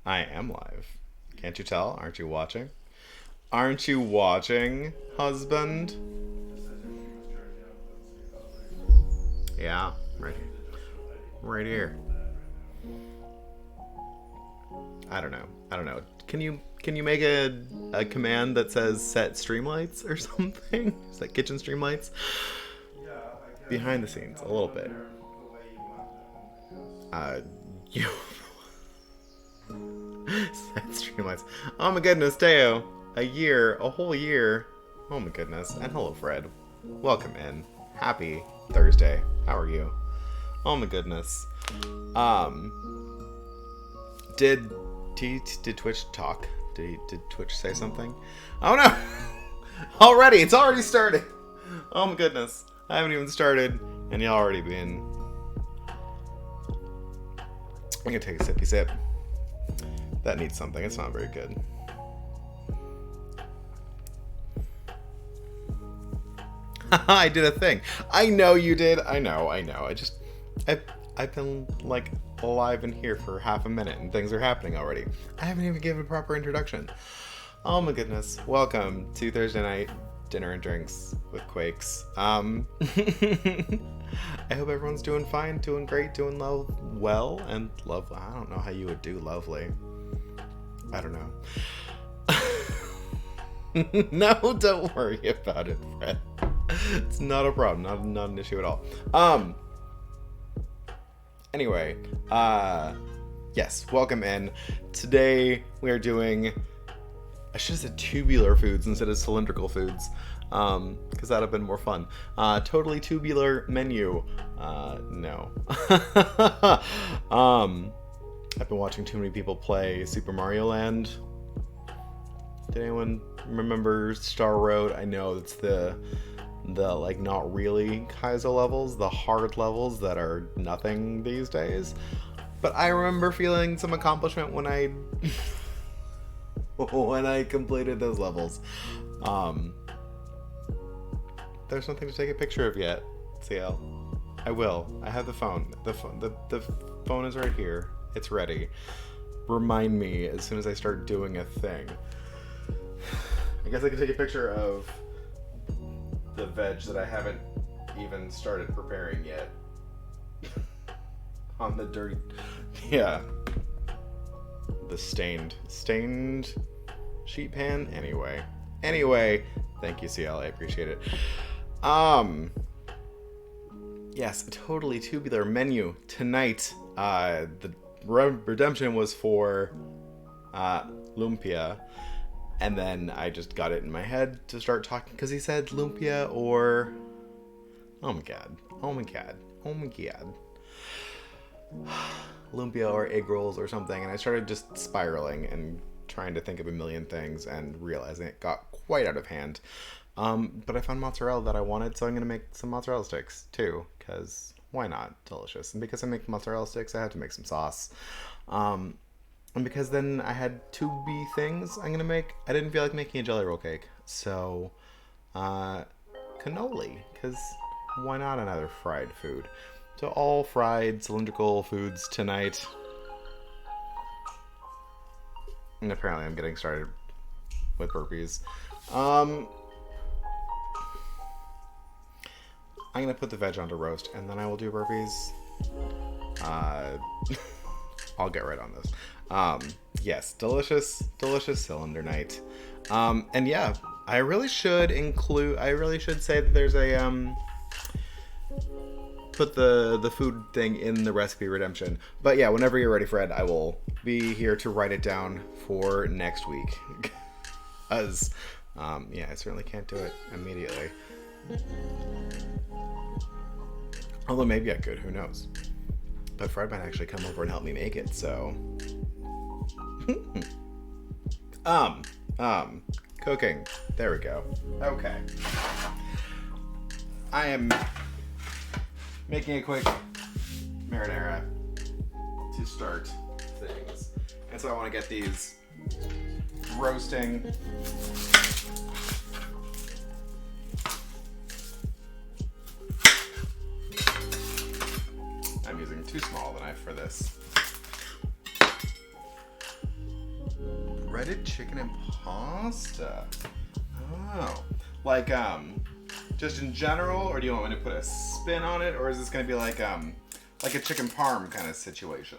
I am live. Can't you tell? Aren't you watching? Aren't you watching, husband? Yeah, right here. Right here. I don't know. Can you make a command that says set streamlights or something? Set kitchen streamlights? Behind the scenes, a little bit. Uh, you set streamlights. Oh my goodness, Teo. A whole year. Oh my goodness. And hello, Fred. Welcome in. Happy Thursday. How are you? Oh my goodness. Um, did Twitch talk? Did Twitch say something? Oh no! It's already started. Oh my goodness. I haven't even started, and y'all already been. I'm gonna take a sippy sip. That needs something. It's not very good. I did a thing. I know you did. I know. I've been like alive in here for half a minute and things are happening already. I haven't even given a proper introduction. Oh my goodness. Welcome to Thursday night dinner and drinks with Quakes. I hope everyone's doing fine, doing great, doing well and lovely. I don't know how you would do lovely. I don't know. No, don't worry about it, Fred. It's not a problem, not an issue at all. Anyway, yes, welcome in. Today we are doing, I should have said tubular foods instead of cylindrical foods, because that'd have been more fun. Totally tubular menu. No. I've been watching too many people play Super Mario Land. Did anyone remember Star Road? I know it's the like not really Kaizo levels, the hard levels that are nothing these days. But I remember feeling some accomplishment when I when I completed those levels. There's nothing to take a picture of yet, CL. I will. I have the phone. The phone is right here. It's ready. Remind me as soon as I start doing a thing. I guess I can take a picture of the veg that I haven't even started preparing yet. On the dirty... Yeah. The stained sheet pan? Anyway, thank you, CL. I appreciate it. Yes, totally tubular menu. Tonight, the redemption was for Lumpia. And then I just got it in my head to start talking because he said Lumpia or... Oh my god. Lumpia or egg rolls or something. And I started just spiraling and trying to think of a million things and realizing it got quite out of hand. But I found mozzarella that I wanted, so I'm going to make some mozzarella sticks too. Because why not? Delicious. And because I make mozzarella sticks, I have to make some sauce. And because then I had 2B things I'm going to make, I didn't feel like making a jelly roll cake. So, cannoli, because why not another fried food? So all fried cylindrical foods tonight. And apparently I'm getting started with burpees. I'm going to put the veg onto roast, and then I will do burpees. I'll get right on this. Yes, delicious cylinder night. And yeah, I really should say that there's a, put the food thing in the recipe redemption. But yeah, whenever you're ready, Fred, I will be here to write it down for next week. Because, yeah, I certainly can't do it immediately. Although maybe I could, who knows. But Fred might actually come over and help me make it, so... Cooking. There we go. Okay. I am making a quick marinara to start things. And so I want to get these roasting. I'm using too small of a knife for this. pasta. Oh. Like, just in general, or do you want me to put a spin on it, or is this going to be like a chicken parm kind of situation?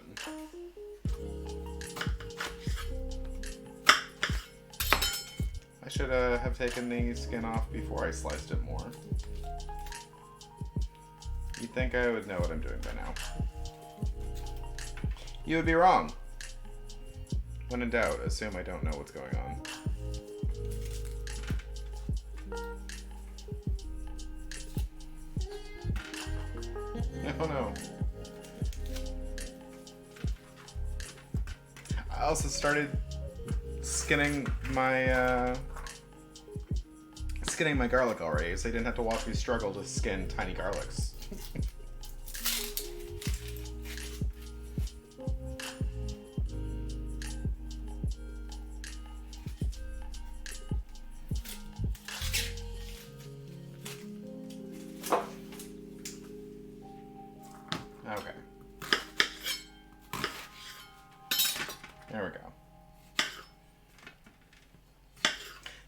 I should have taken the skin off before I sliced it more. You'd think I would know what I'm doing by now. You would be wrong. When in doubt, assume I don't know what's going on. Oh no. I also started skinning my garlic already, so you didn't have to watch me struggle to skin tiny garlics. Okay. There we go.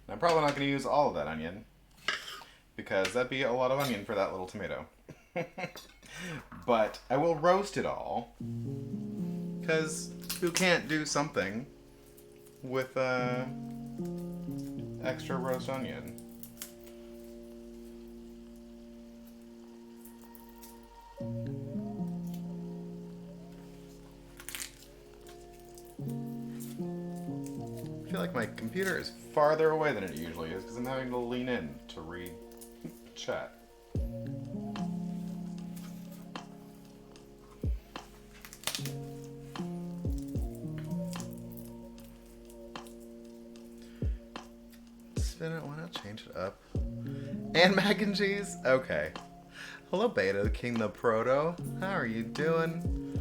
I'm probably not going to use all of that onion, because that'd be a lot of onion for that little tomato. But I will roast it all, because who can't do something with extra roast onion? I feel like my computer is farther away than it usually is because I'm having to lean in to read chat. Spin it, why not change it up? And mac and cheese? Okay. Hello, Beta King the Proto. How are you doing?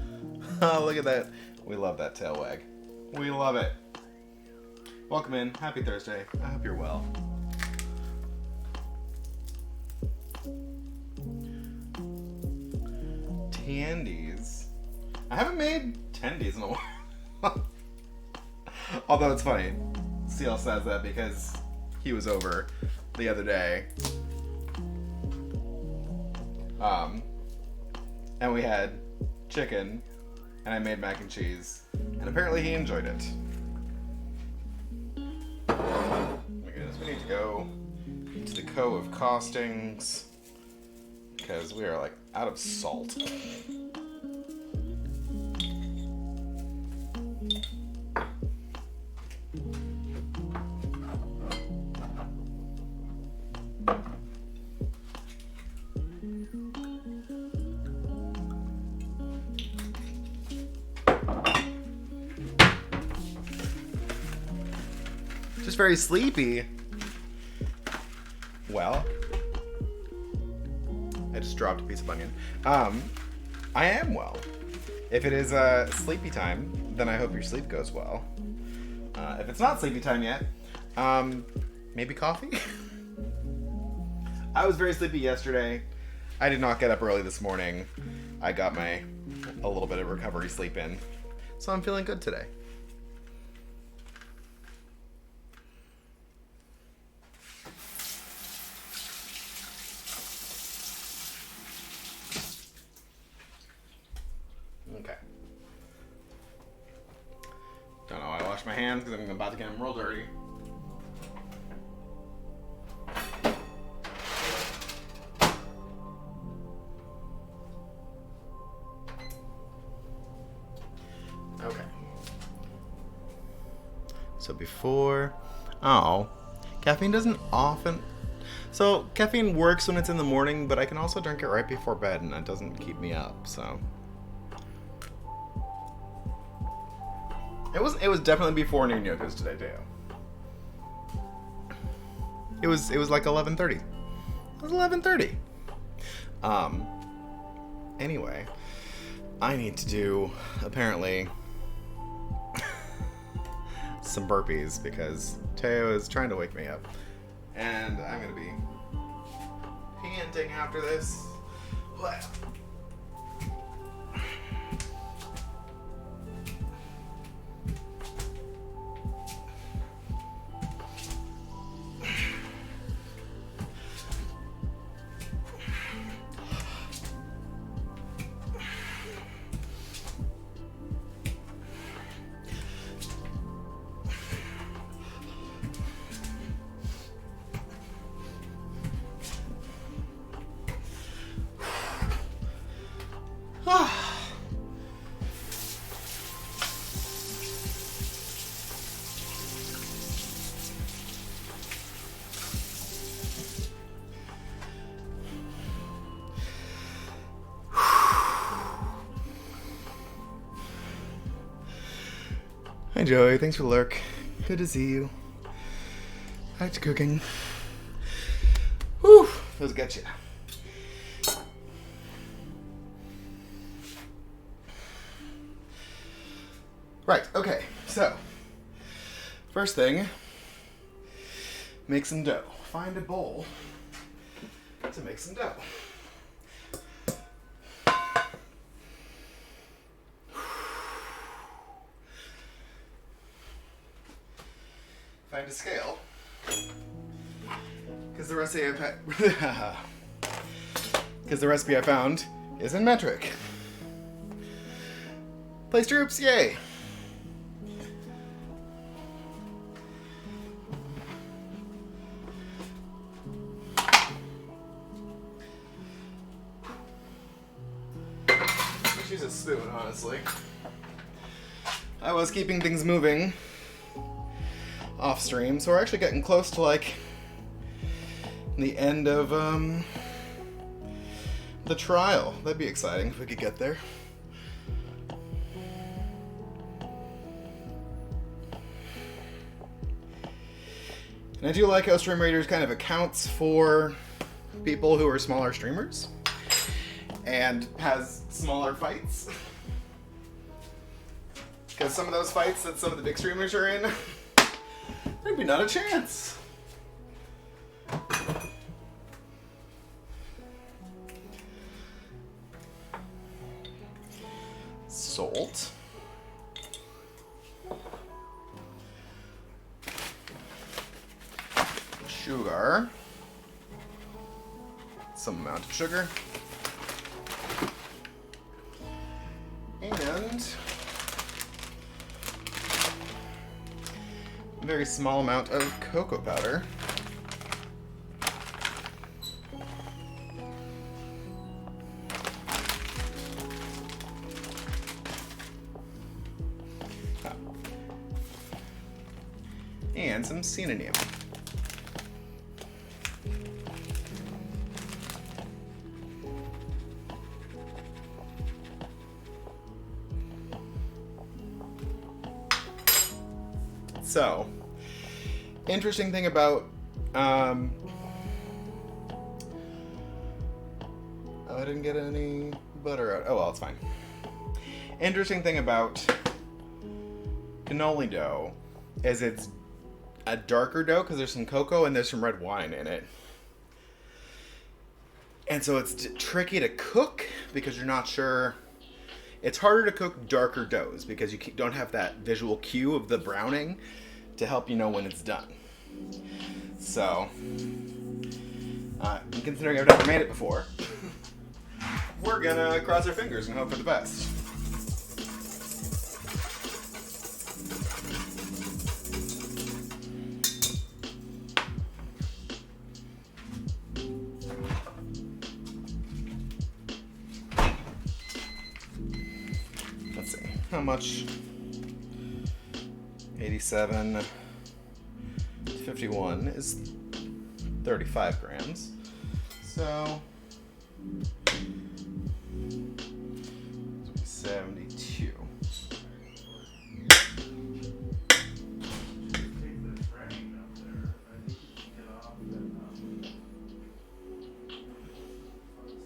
Oh, look at that. We love that tail wag. We love it. Welcome in. Happy Thursday. I hope you're well. Tandies. I haven't made tendies in a while. Although it's funny. CL says that because he was over the other day. And we had chicken, and I made mac and cheese, and apparently he enjoyed it. Oh my goodness, we need to go to the Co of Costings, because we are like out of salt. Just very sleepy. Well, I just dropped a piece of onion. I am well. If it is sleepy time, then I hope your sleep goes well. If it's not sleepy time yet, maybe coffee? I was very sleepy yesterday. I did not get up early this morning. I got a little bit of recovery sleep in. So I'm feeling good today. Okay. Don't know why I washed my hands because I'm about to get them real dirty. Okay. So caffeine doesn't often... So caffeine works when it's in the morning, but I can also drink it right before bed and it doesn't keep me up, so... It was definitely before noon yogas today too. It was like 11:30. It was 11:30. Anyway, I need to do apparently some burpees because Teo is trying to wake me up, and I'm gonna be panting after this. What? Hi, Joey. Thanks for the lurk. Good to see you. Back to cooking. Whew. Those get you. Right, okay. So, first thing, make some dough. Find a bowl to make some dough. Find a scale, because the recipe I found is in metric. Place troops, yay! Just use a spoon, honestly. I was keeping things moving off stream, so we're actually getting close to like the end of the trial. That'd be exciting if we could get there. And I do like how Stream Raiders kind of accounts for people who are smaller streamers and has smaller fights. Because some of those fights that some of the big streamers are in, there'd be not a chance. Salt. Sugar. Some amount of sugar. And a very small amount of cocoa powder. And some synonym. So, interesting thing about, oh, I didn't get any butter out. Oh, well, it's fine. Interesting thing about cannoli dough is it's a darker dough because there's some cocoa and there's some red wine in it. And so it's tricky to cook because you're not sure. It's harder to cook darker doughs because you don't have that visual cue of the browning to help you know when it's done. So, considering I've never made it before, we're gonna cross our fingers and hope for the best. Let's see, how much? 87 to 51 is 35 grams. So 72.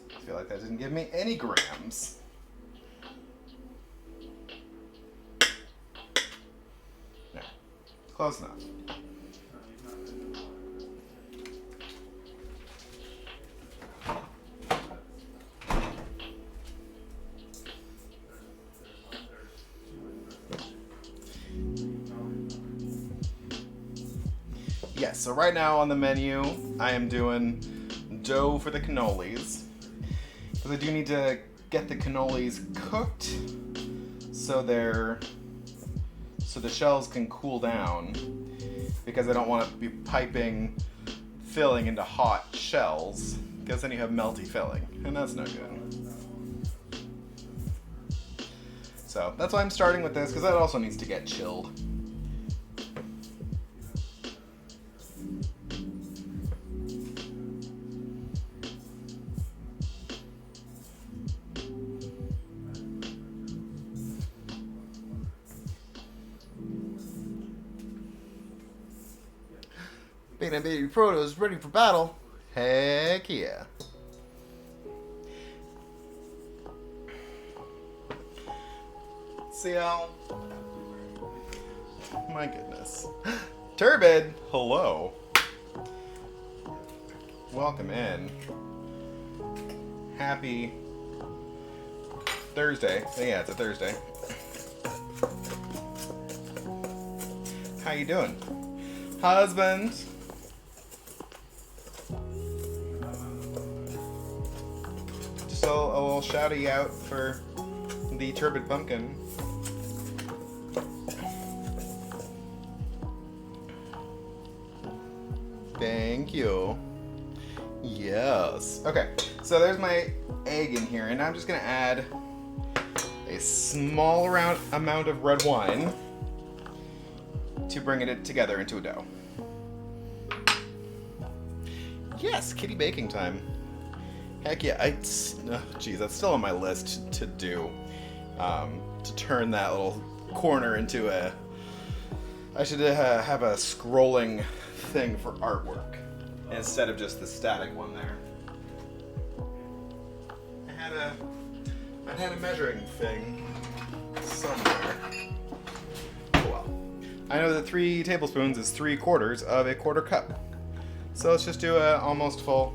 I feel like that didn't give me any grams. Close enough. Yes, so right now on the menu, I am doing dough for the cannolis. Because I do need to get the cannolis cooked so the shells can cool down, because I don't want to be piping filling into hot shells, because then you have melty filling, and that's no good. So that's why I'm starting with this, because that also needs to get chilled. Beta Baby Proto is ready for battle. Heck yeah. See how... My goodness. Turbid, hello. Welcome in. Happy Thursday. Yeah, it's a Thursday. How you doing? Husband. Just a little shouty out for the Turbid Pumpkin. Thank you. Yes. Okay, so there's my egg in here, and I'm just gonna add a small amount of red wine to bring it together into a dough. Yes, kitty baking time. Heck yeah, geez, that's still on my list to do. To turn that little corner into a... I should have a scrolling thing for artwork instead of just the static one there. I had a measuring thing somewhere. Oh well. I know that 3 tablespoons is 3/4 of a quarter cup. So let's just do a almost full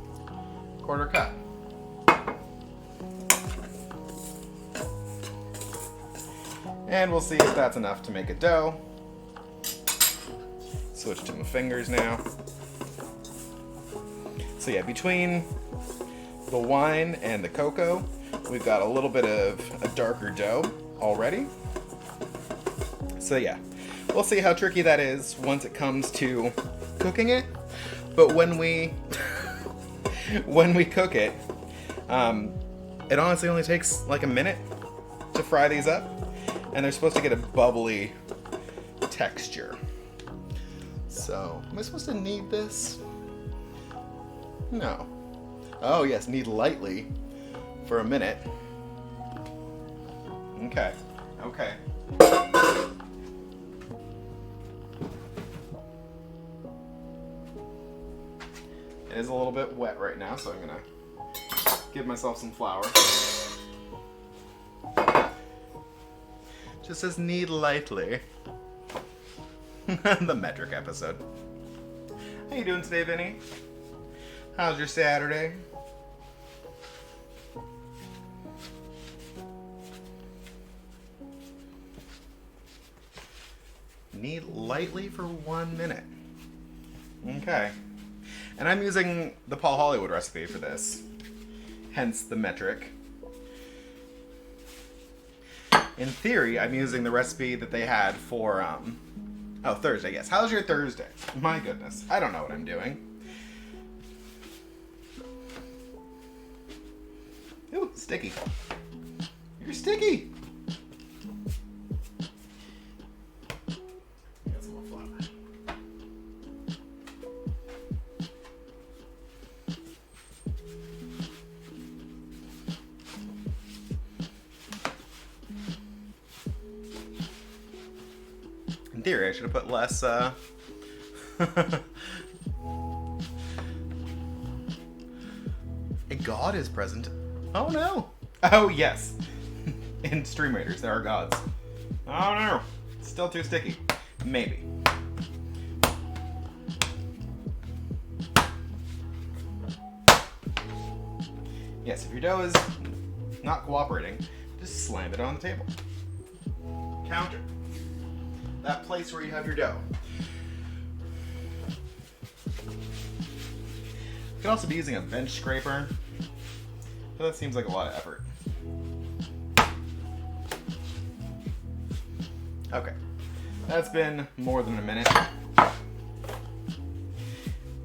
quarter cup. And we'll see if that's enough to make a dough. Switch to my fingers now. So yeah, between the wine and the cocoa, we've got a little bit of a darker dough already. So yeah, we'll see how tricky that is once it comes to cooking it. But when we cook it, it honestly only takes like a minute to fry these up, and they're supposed to get a bubbly texture. So, am I supposed to knead this? No. Oh yes, knead lightly for a minute. Okay. Okay. It is a little bit wet right now, so I'm gonna give myself some flour. Just says knead lightly. The metric episode. How you doing today, Vinny? How's your Saturday? Knead lightly for 1 minute. Okay. And I'm using the Paul Hollywood recipe for this. Hence the metric. In theory, I'm using the recipe that they had for, Thursday, yes. How's your Thursday? My goodness. I don't know what I'm doing. Ooh, sticky. You're sticky. Get some more flour. In theory, I should have put less, A god is present. Oh no! Oh yes! In Stream Raiders, there are gods. Oh no! Still too sticky. Maybe. Yes, if your dough is not cooperating, just slam it on the table. Counter. That place where you have your dough. You could also be using a bench scraper, but that seems like a lot of effort. Okay, that's been more than a minute.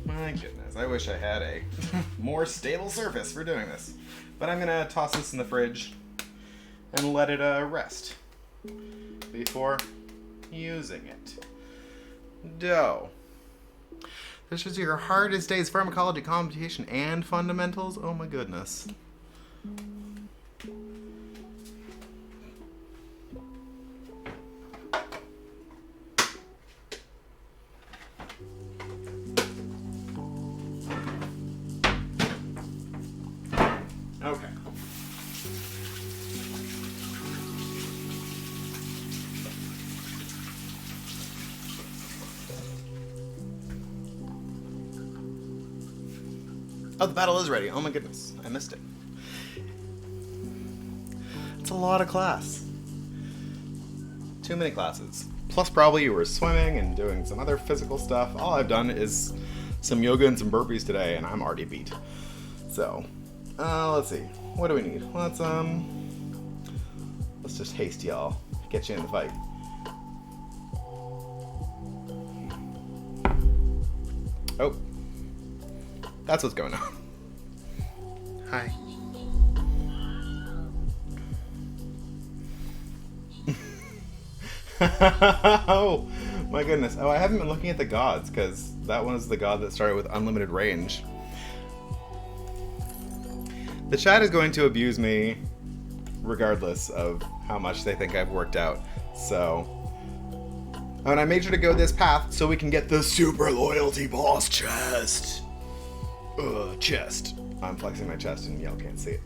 My goodness, I wish I had a more stable surface for doing this. But I'm gonna toss this in the fridge and let it rest before using it. Dough. This is your hardest days: pharmacology, computation, and fundamentals. Oh my goodness. Oh, the battle is ready. Oh my goodness, I missed it. It's a lot of class. Too many classes. Plus probably you were swimming and doing some other physical stuff. All I've done is some yoga and some burpees today, and I'm already beat. So, let's see. What do we need? Let's just haste y'all. Get you in the fight. Oh. That's what's going on. Hi. Oh my goodness. Oh, I haven't been looking at the gods because that was the god that started with unlimited range. The chat is going to abuse me regardless of how much they think I've worked out. So, and I made sure to go this path so we can get the super loyalty boss chest. Chest. I'm flexing my chest and y'all can't see it.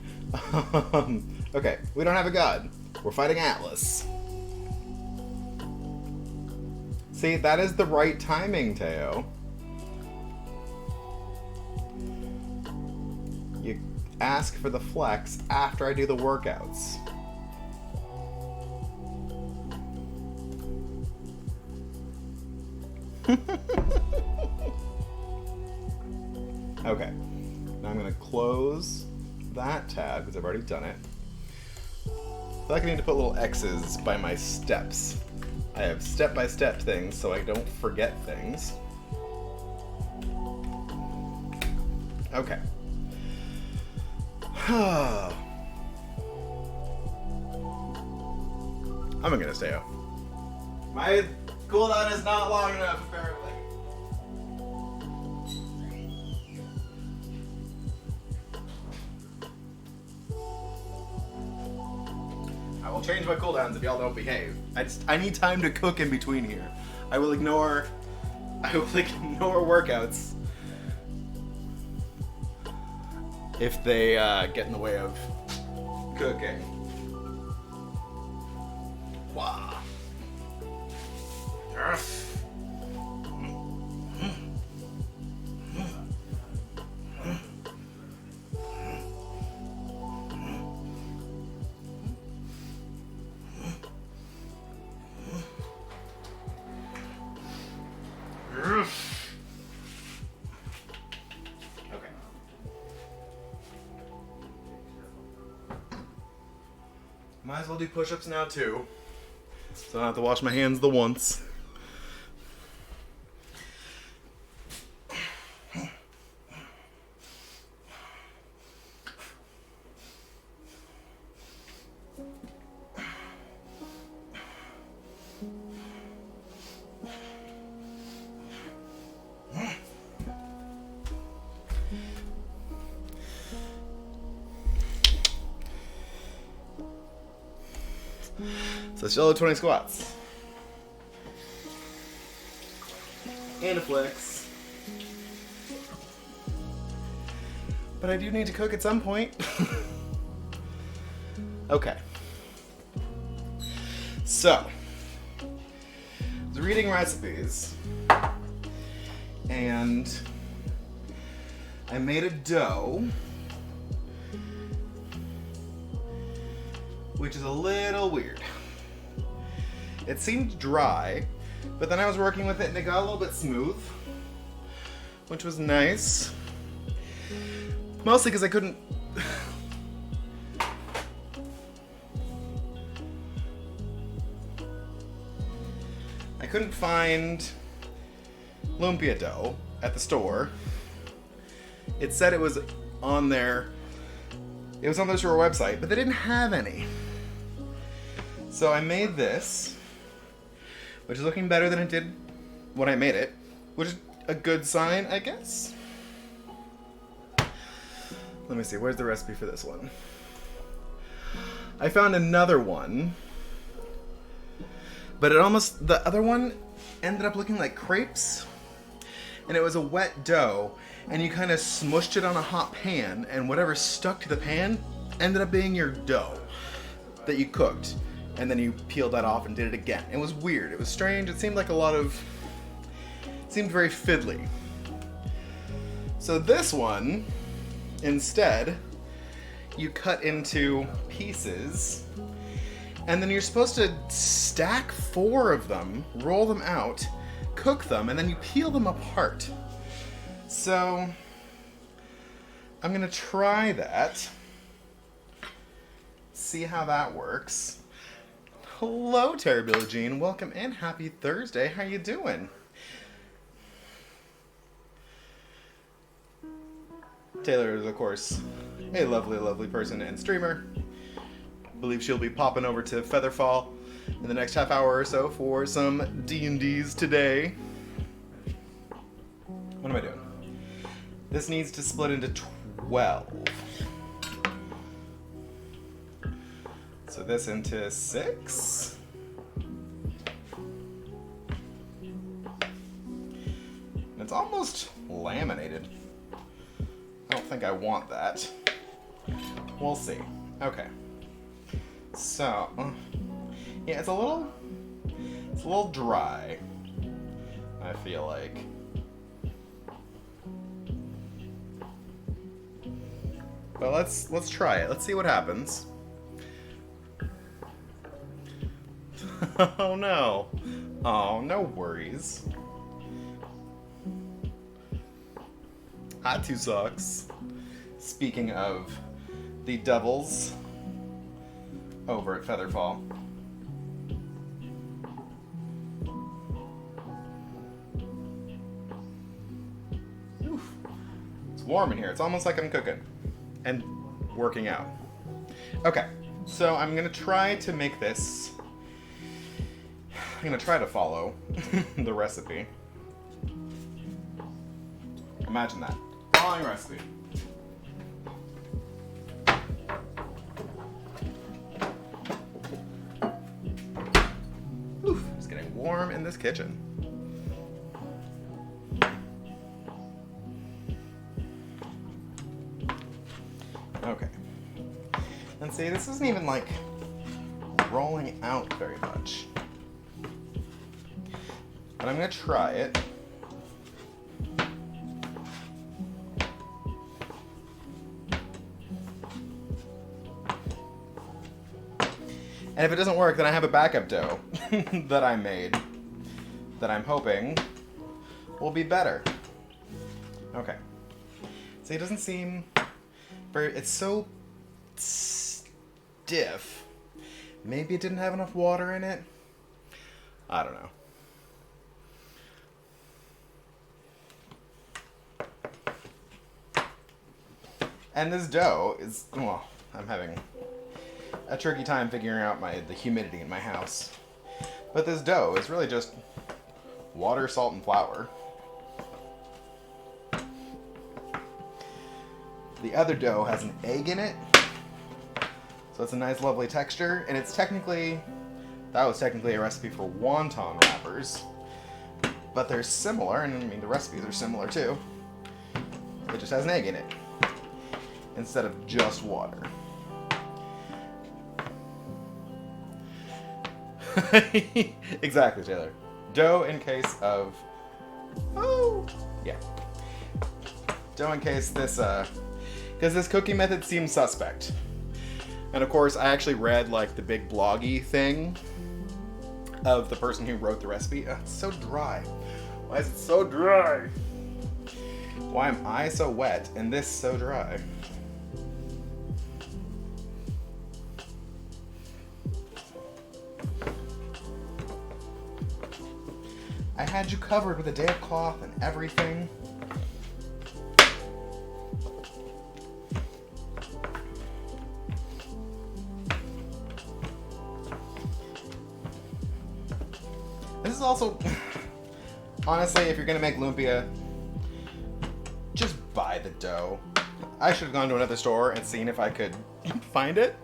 Okay, we don't have a god. We're fighting Atlas. See, that is the right timing, Teo. You ask for the flex after I do the workouts. Okay, now I'm going to close that tab because I've already done it. I feel like I need to put little X's by my steps. I have step-by-step things so I don't forget things. Okay. I'm gonna stay up. My cooldown is not long enough, apparently. I will change my cooldowns if y'all don't behave. I need time to cook in between here. I will ignore workouts if they get in the way of cooking. Wow. Might as well do push-ups now too, so I don't have to wash my hands the once. So still 20 squats. And a flex. But I do need to cook at some point. Okay. So, I was reading recipes and I made a dough which is a little weird. It seemed dry, but then I was working with it and it got a little bit smooth, which was nice. Mostly because I couldn't... I couldn't find Lumpia dough at the store. It said it was on their... It was on their store website, but they didn't have any. So I made this, which is looking better than it did when I made it, which is a good sign, I guess. Let me see, where's the recipe for this one? I found another one, but the other one ended up looking like crepes, and it was a wet dough, and you kind of smushed it on a hot pan, and whatever stuck to the pan ended up being your dough that you cooked. And then you peeled that off and did it again. It was weird. It was strange. It seemed like it seemed very fiddly. So this one Instead, you cut into pieces, and then you're supposed to stack 4 of them, roll them out, cook them, and then you peel them apart. So, I'm gonna try that. See how that works. Hello, Terry Billie Jean. Welcome in. Happy Thursday. How you doing? Taylor is, of course, a lovely, lovely person and streamer. I believe she'll be popping over to Featherfall in the next half hour or so for some D&Ds today. What am I doing? This needs to split into 12. So this into 6. It's almost laminated. I don't think I want that. We'll see. Okay. So, yeah, it's a little dry, I feel like. But let's try it. Let's see what happens. Oh no. Oh, no worries. Hot 2 sucks. Speaking of the devils over at Featherfall. Oof. It's warm in here. It's almost like I'm cooking and working out. Okay, so I'm gonna try to make this. I'm gonna try to follow the recipe. Imagine that. Following recipe. Oof, it's getting warm in this kitchen. Okay. And see, this isn't even like rolling out very much. But I'm gonna try it. And if it doesn't work, then I have a backup dough that I made that I'm hoping will be better. Okay. See, it doesn't seem very... It's so stiff. Maybe it didn't have enough water in it. I don't know. And this dough is... Well, I'm having a tricky time figuring out the humidity in my house. But this dough is really just water, salt, and flour. The other dough has an egg in it, so it's a nice, lovely texture. And it's technically, that was technically a recipe for wonton wrappers, but they're similar, and I mean the recipes are similar too. It just has an egg in it instead of just water. Exactly, Taylor. Dough in case of... Oh! Yeah. Dough in case this, because this cooking method seems suspect. And of course, I actually read, like, the big bloggy thing of the person who wrote the recipe. Ugh, it's so dry. Why is it so dry? Why am I so wet and this so dry? I had you covered with a day of cloth and everything. This is also, honestly, if you're gonna make lumpia, just buy the dough. I should have gone to another store and seen if I could find it.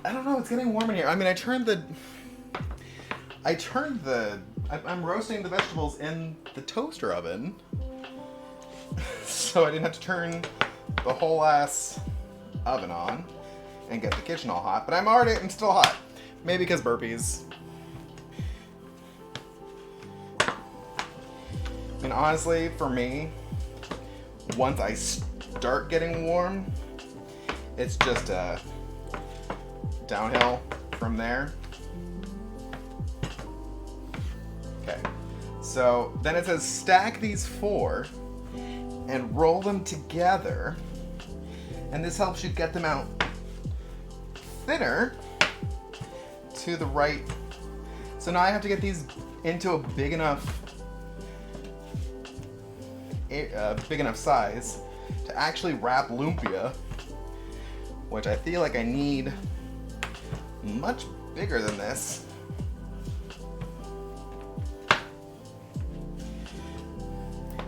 I don't know, it's getting warm in here. I mean, I'm roasting the vegetables in the toaster oven, so I didn't have to turn the whole ass oven on and get the kitchen all hot, but I'm still hot. Maybe because burpees. I mean, honestly, for me, once I start getting warm, it's just downhill from there. Okay, so then it says stack these 4 and roll them together, and this helps you get them out thinner to the right. So now I have to get these into a big enough size to actually wrap lumpia, which I feel like I need much bigger than this.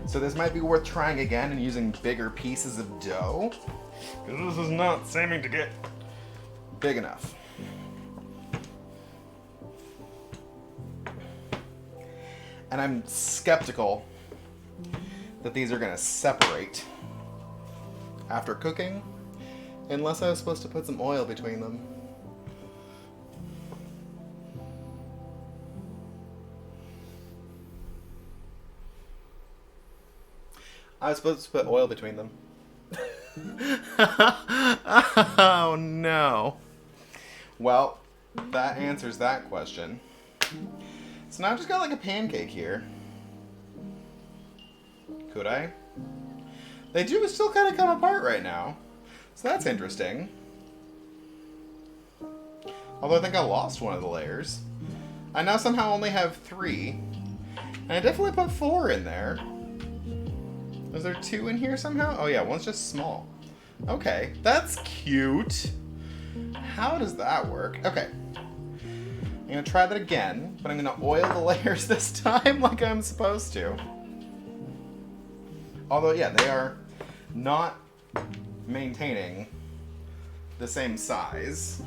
So this might be worth trying again and using bigger pieces of dough, because this is not seeming to get big enough. And I'm skeptical that these are going to separate after cooking, unless I was supposed to put some oil between them. I was supposed to put oil between them. Oh no. Well, that answers that question. So now I've just got like a pancake here. Could I? They do still kind of come apart right now. So that's interesting. Although I think I lost one of the layers. I now somehow only have 3. And I definitely put 4 in there. Was there 2 in here somehow? Oh yeah, one's just small. Okay, that's cute. How does that work? Okay. I'm gonna try that again, but I'm gonna oil the layers this time like I'm supposed to. Although, yeah, they are not maintaining the same size.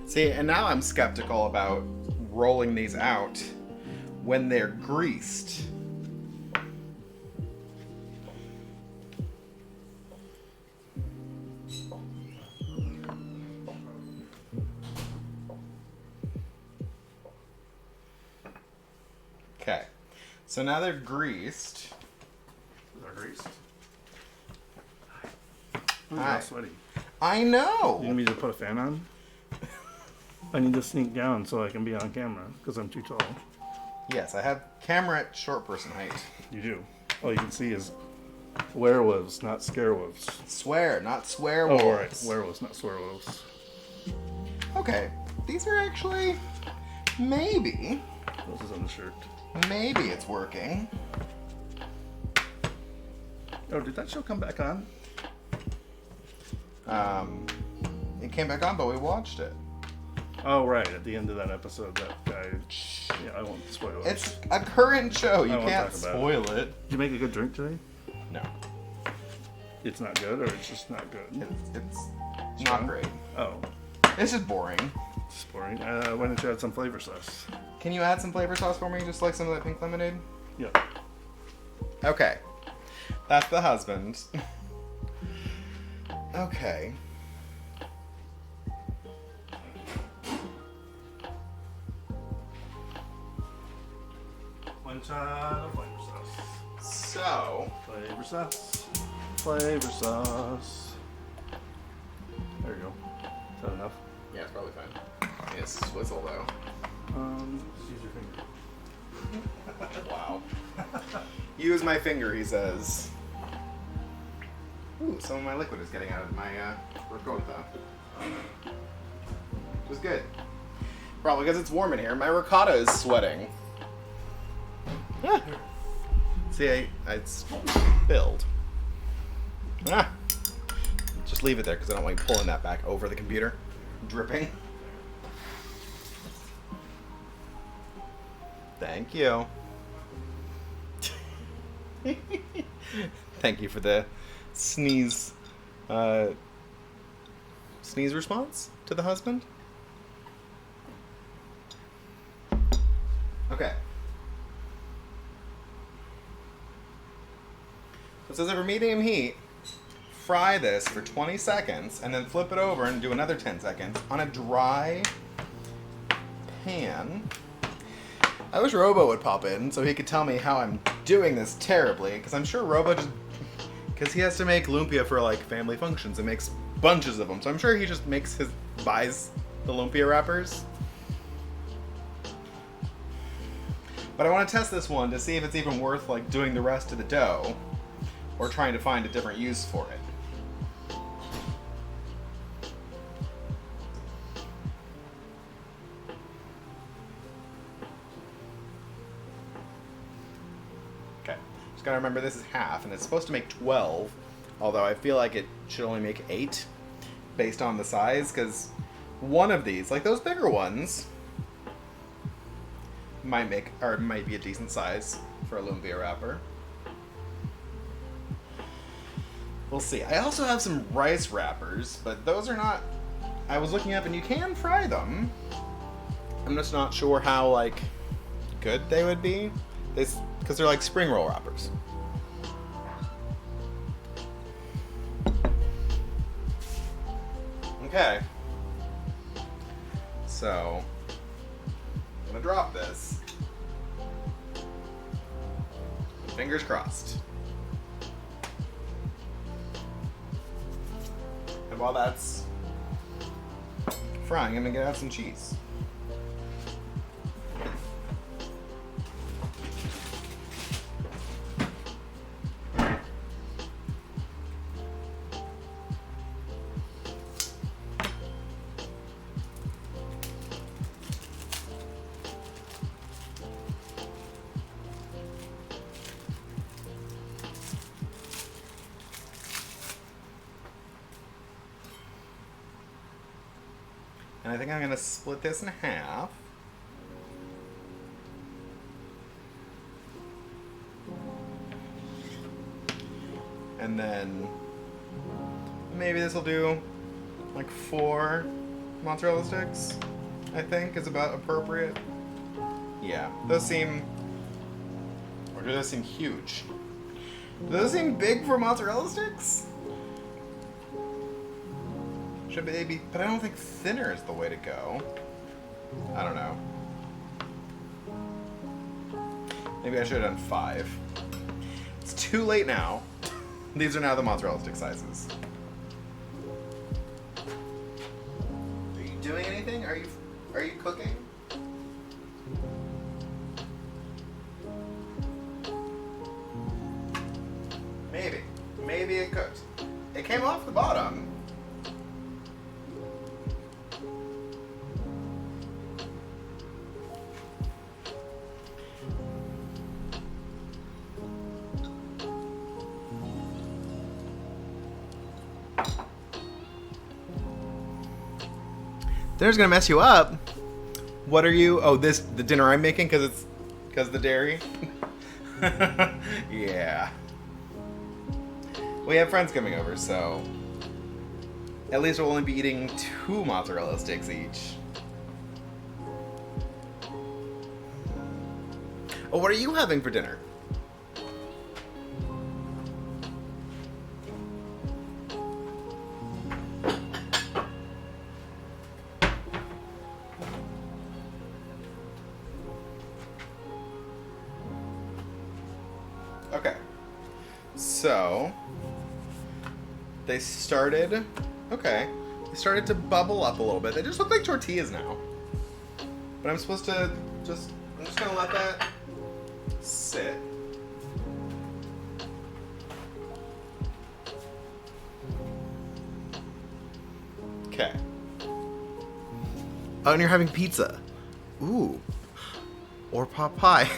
See, and now I'm skeptical about rolling these out when they're greased. Okay, so now they're greased. They're greased. Hi. I'm sweaty. I know! You need me to put a fan on? I need to sneak down so I can be on camera because I'm too tall. Yes, I have camera at short person height. You do. All you can see is werewolves, not scarewolves. Swear, not swear wolves. Oh, all right. Werewolves, not swearwolves. Okay, these are actually, maybe This is on the shirt. Maybe it's working. Oh, did that show come back on? It came back on, but we watched it. Oh, right. At the end of that episode, that guy... Yeah, I won't spoil it. It's a current show. You I won't can't talk about spoil it. Did you make a good drink today? No. It's not good, or it's just not good? It's not great. Oh. It's just boring. It's boring. Why don't you add some flavor sauce? Can you add some flavor sauce for me? Just like some of that pink lemonade? Yeah. Okay. That's the husband. Okay. One shot of flavor sauce. So. Flavor sauce. Flavor sauce. There you go. Is that enough? Yeah, it's probably fine. It's swizzle though. Just use your finger. Wow. Use my finger, he says. Ooh, some of my liquid is getting out of my ricotta. It was good. Probably because it's warm in here. My ricotta is sweating. Ah. See, I spilled. Ah. Just leave it there because I don't like pulling that back over the computer. Dripping. Thank you. Thank you for the sneeze, uh, sneeze response to the husband. Okay. So it says over medium heat, fry this for 20 seconds, and then flip it over and do another 10 seconds on a dry pan. I wish Robo would pop in so he could tell me how I'm doing this terribly, because I'm sure Robo just... Because he has to make lumpia for, like, family functions and makes bunches of them, so I'm sure he just buys the lumpia wrappers. But I want to test this one to see if it's even worth, like, doing the rest of the dough or trying to find a different use for it. Okay, just gotta remember this is half, and it's supposed to make 12, although I feel like it should only make 8 based on the size, because one of these, like those bigger ones, might be a decent size for a lumpia wrapper. We'll see. I also have some rice wrappers, but those are not... I was looking up and you can fry them. I'm just not sure how, like, good they would be. Because they're like spring roll wrappers. Okay. So, I'm gonna drop this. Fingers crossed. And while that's frying, I'm gonna get out some cheese. And I think I'm gonna split this in half. And then maybe this will do like 4 mozzarella sticks, I think is about appropriate. Yeah, those seem, or do those seem huge? Do those seem big for mozzarella sticks? Should maybe, but I don't think thinner is the way to go. I don't know. Maybe I should have done 5. It's too late now. These are now the mozzarella stick sizes. Are you doing anything? Are you cooking? Maybe. Maybe it cooked. It came off the bottom. Dinner's gonna mess you up. What are you? Oh, the dinner I'm making because of the dairy. Yeah. We have friends coming over, so at least we'll only be eating 2 mozzarella sticks each. Oh, what are you having for dinner? Okay, so they started to bubble up a little bit. They just look like tortillas now. But I'm just gonna let that sit. Okay. Oh, and you're having pizza. Ooh. Or pot pie.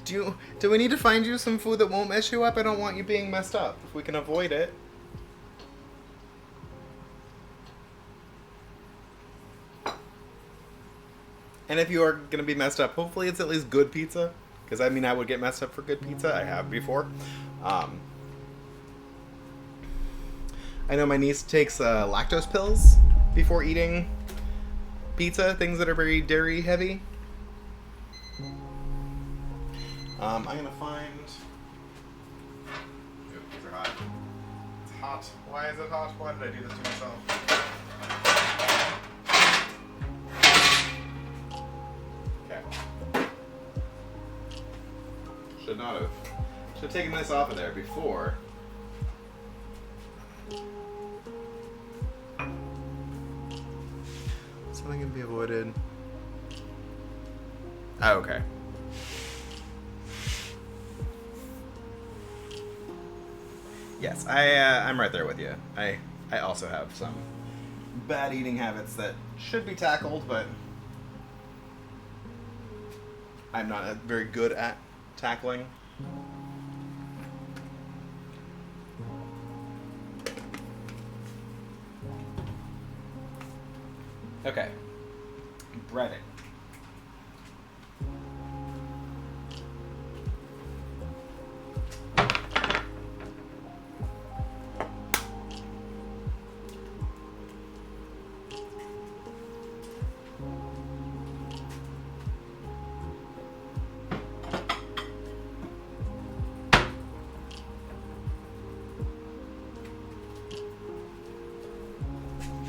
Do we need to find you some food that won't mess you up? I don't want you being messed up. If we can avoid it. And if you are going to be messed up, hopefully it's at least good pizza. Because, I mean, I would get messed up for good pizza. I have before. Um, I know my niece takes lactose pills before eating pizza, things that are very dairy heavy. I'm gonna find. Ooh, these are hot. It's hot. Why is it hot? Why did I do this to myself? Okay. Should not have. Should have taken this off of there before. Something can be avoided. Oh, okay. Yes, I'm right there with you. I also have some bad eating habits that should be tackled, but I'm not very good at tackling. Okay. Breading.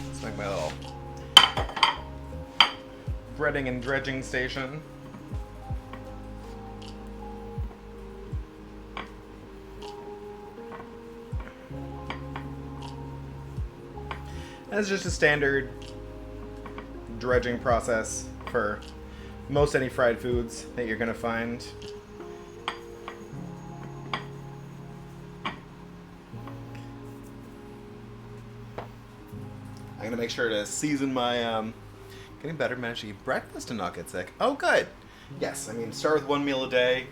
Let's make my little breading and dredging station. That's just a standard dredging process for most any fried foods that you're gonna find. I'm gonna make sure to season my getting better manage to eat breakfast and not get sick. Oh, good. Yes, I mean start with one meal a day.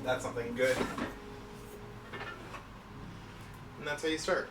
That's something good. And that's how you start.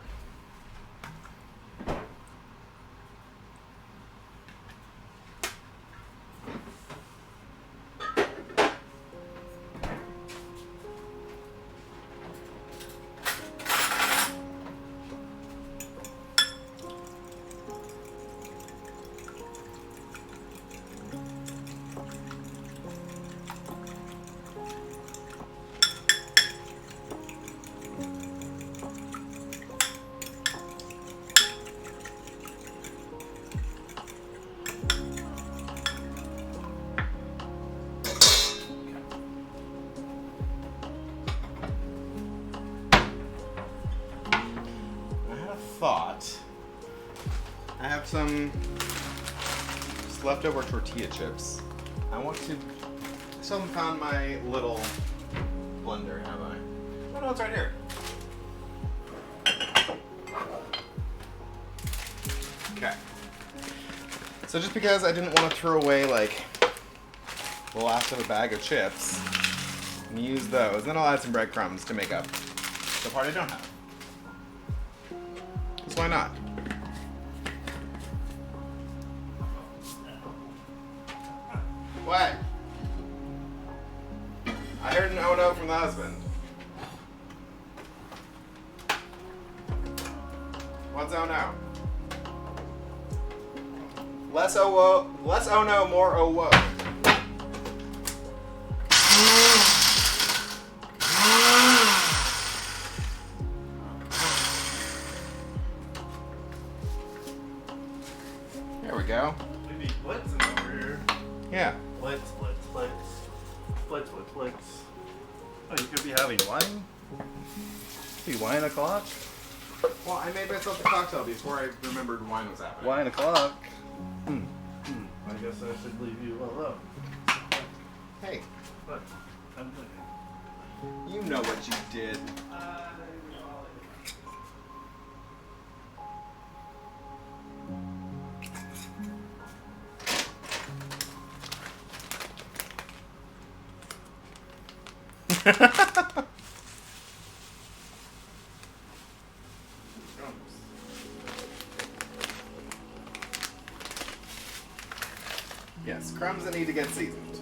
Thought I have some just leftover tortilla chips. I want to. I still haven't found my little blender, have I? Oh no, it's right here. Okay. So just because I didn't want to throw away like the last of a bag of chips, and use those, then I'll add some breadcrumbs to make up the part I don't have. Why not? What? I heard an oh no from the husband. What's oh no? Less oh no, more oh whoa. There we go. We be blitzing over here. Yeah. Blitz. Oh, you could be having wine? Be wine o'clock? Well, I made myself a cocktail before I remembered wine was happening. Wine o'clock? I guess I should leave you alone. Hey, But I'm looking. you know what you did. Yes, crumbs that need to get seasoned.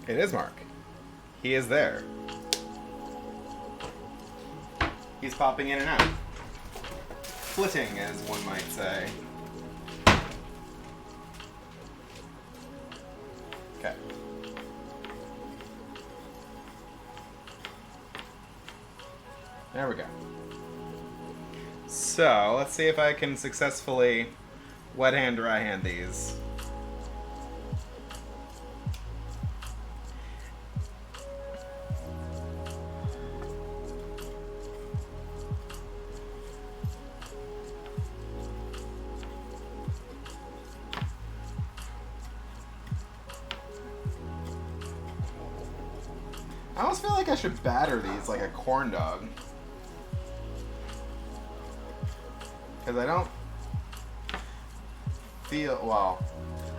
It is Mark. He is there. He's popping in and out. Flitting, as one might say. Okay. There we go. So, let's see if I can successfully wet hand, dry hand these. I almost feel like I should batter these like a corn dog. Because I don't feel, well,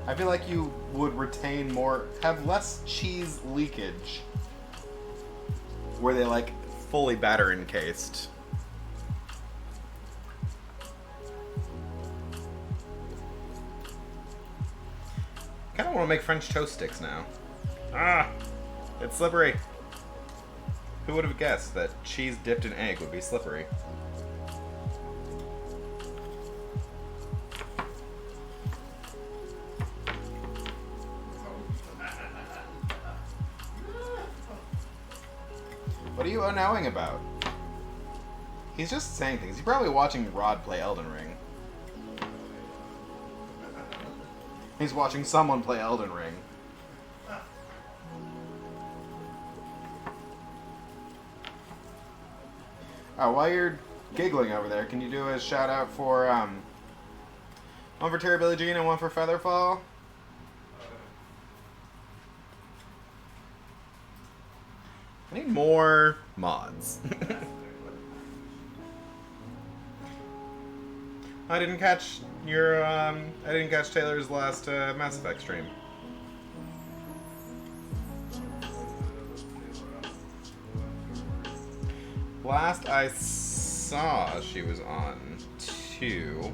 I feel like you would retain more, have less cheese leakage where they like fully batter encased. I kind of want to make French toast sticks now. Ah, it's slippery. Who would have guessed that cheese dipped in egg would be slippery? What are you oh-nowing about? He's just saying things. He's probably watching Rod play Elden Ring. He's watching someone play Elden Ring. Oh, while you're giggling over there, can you do a shout out for one for Terry Billie Jean and one for Featherfall? I need more mods. I didn't catch your I didn't catch Taylor's last Mass Effect stream. Last I saw, she was on 2.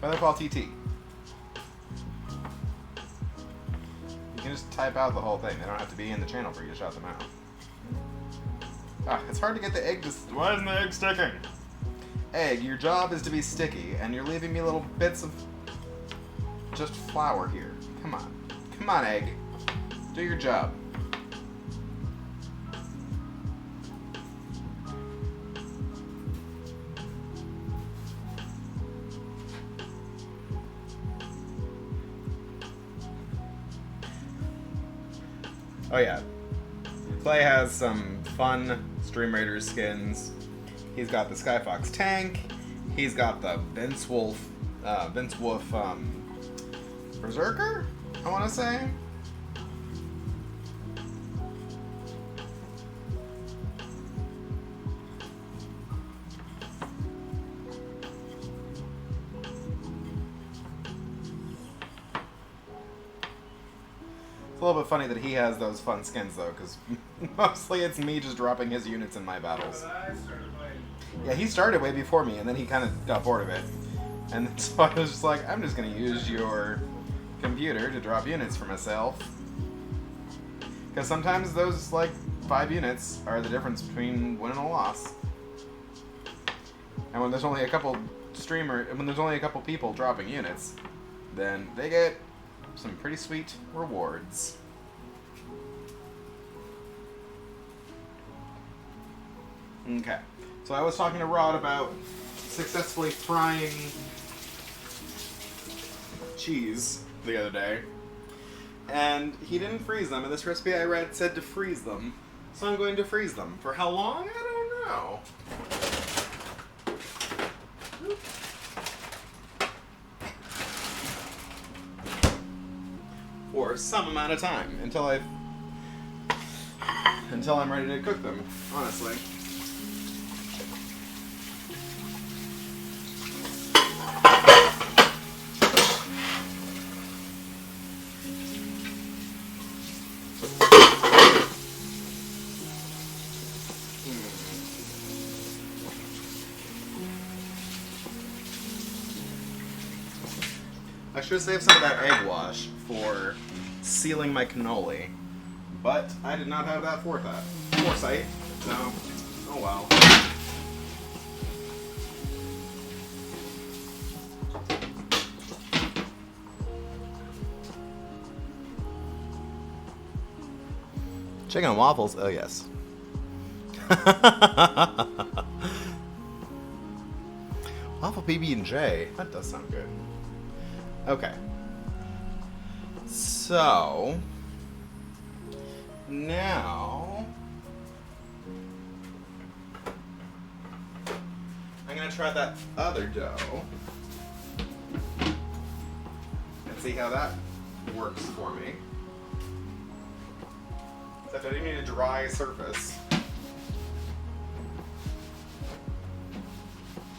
Featherfall TT. You can just type out the whole thing. They don't have to be in the channel for you to shout them out. Ah, it's hard to get the egg to... Why isn't the egg sticking? Egg, your job is to be sticky, and you're leaving me little bits of just flour here. Come on. Come on, egg. Do your job. Oh yeah. Clay has some fun Stream Raiders skins. He's got the Skyfox tank. He's got the Vince Wolf Berserker, I want to say. It's a little bit funny that he has those fun skins, though, because mostly it's me just dropping his units in my battles. Yeah, he started way before me, and then he kind of got bored of it. And so I was just like, I'm just going to use your computer to drop units for myself. Because sometimes those, like, 5 units are the difference between win and a loss. And when there's only a couple people dropping units, then they get some pretty sweet rewards. Okay. So I was talking to Rod about successfully frying cheese the other day, and he didn't freeze them, and this recipe I read said to freeze them, so I'm going to freeze them. For how long? I don't know. For some amount of time, until I'm ready to cook them, honestly. I should save some of that egg wash for sealing my cannoli, but I did not have that foresight. So, oh well. Chicken and waffles? Oh yes. Waffle PB&J. That does sound good. Okay. So now I'm gonna try that other dough and see how that works for me. Except I do need a dry surface.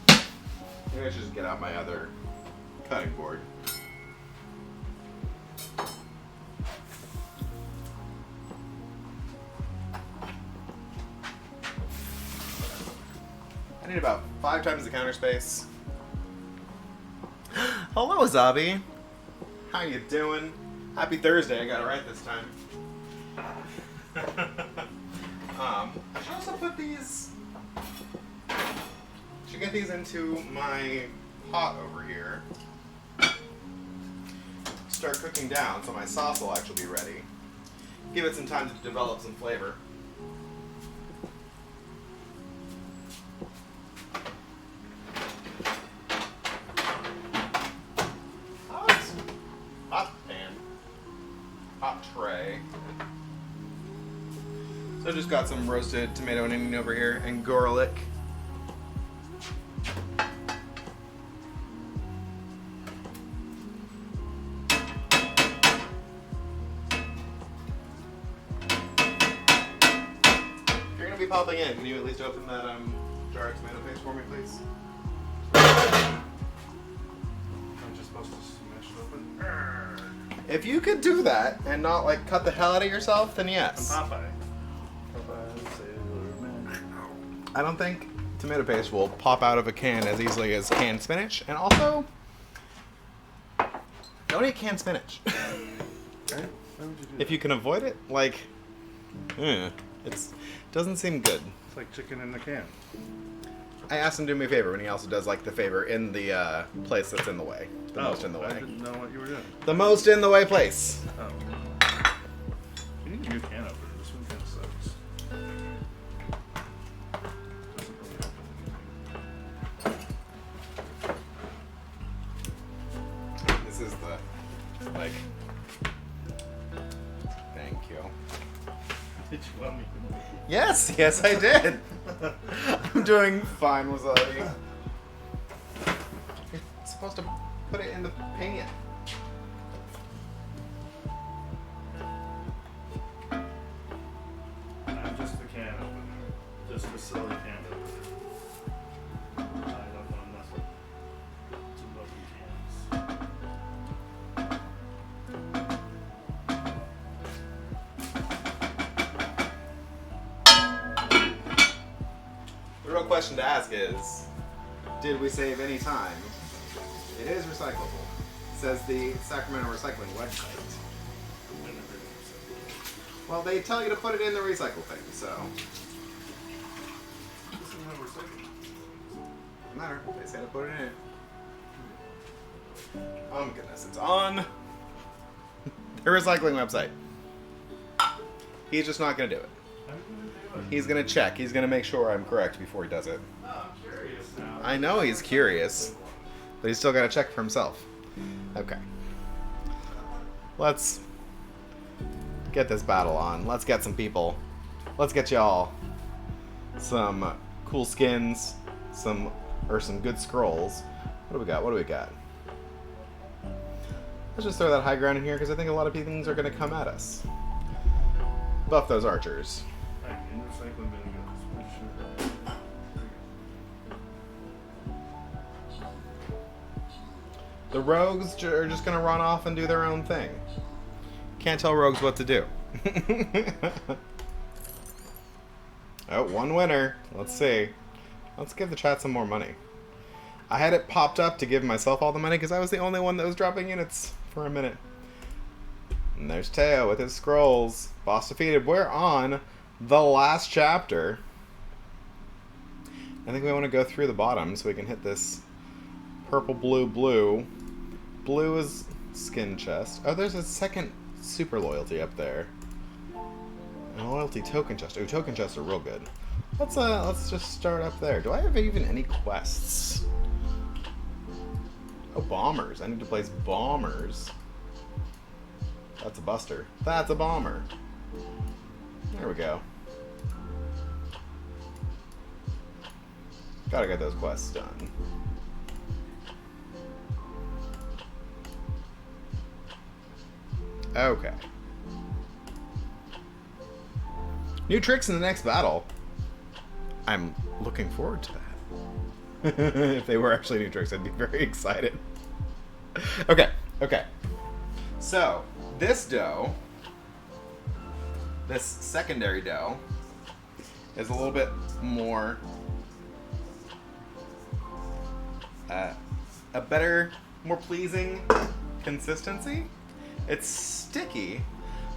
Maybe I should just get out my other cutting board. I need about 5 times the counter space. Hello, Zabi. How you doing? Happy Thursday. I got it right this time. I should also put these. Should get these into my pot over here. Start cooking down so my sauce will actually be ready. Give it some time to develop some flavor. Hot pan. Hot tray. So I just got some roasted tomato and onion over here and garlic. Popping in. Can you at least open that jar of tomato paste for me, please? I'm just supposed to smash it open. If you could do that and not like cut the hell out of yourself, then yes. I'm Popeye. Popeye, Sailor Man. I don't think tomato paste will pop out of a can as easily as canned spinach, and also don't eat canned spinach. Okay. Why would you do If you can avoid it, like, it's doesn't seem good. It's like chicken in the can. I asked him to do me a favor when he also does like the favor in the place that's in the way. The most in the way. I didn't know what you were doing. The most in the way place. Oh. You need a new can opener. This one kind of sucks. Doesn't really open anything. This is the, like, thank you. Did you want me to? Yes, I did. I'm doing fine, Wasabi. You're supposed to put it in the pan. I'm just the can opener. Just a silly can opener. I don't want to mess with two lovely cans. The real question to ask is, did we save any time? It is recyclable. It says the Sacramento Recycling website. Well, they tell you to put it in the recycle thing, so. Doesn't matter. They say to put it in. Oh my goodness, it's on the recycling website. He's just not going to do it. He's going to check. He's going to make sure I'm correct before he does it. Oh, I'm curious now. I know he's curious, but he's still got to check for himself. Okay. Let's get this battle on. Let's get some people. Let's get y'all some cool skins, some good scrolls. What do we got? What do we got? Let's just throw that high ground in here because I think a lot of things are going to come at us. Buff those archers. In recycling vinegar. The rogues are just going to run off and do their own thing. Can't tell rogues what to do. Oh, one winner. Let's see. Let's give the chat some more money. I had it popped up to give myself all the money because I was the only one that was dropping units for a minute. And there's Teo with his scrolls. Boss defeated. We're on the last chapter. I think we want to go through the bottom so we can hit this purple, blue, blue. Blue is skin chest. Oh, there's a second super loyalty up there. And a loyalty token chest. Ooh, token chests are real good. Let's just start up there. Do I have even any quests? Oh, bombers. I need to place bombers. That's a buster. That's a bomber. There we go. Gotta get those quests done. Okay. New tricks in the next battle. I'm looking forward to that. If they were actually new tricks, I'd be very excited. Okay. So, this dough, this secondary dough, is a little bit more, a better, more pleasing consistency. It's sticky,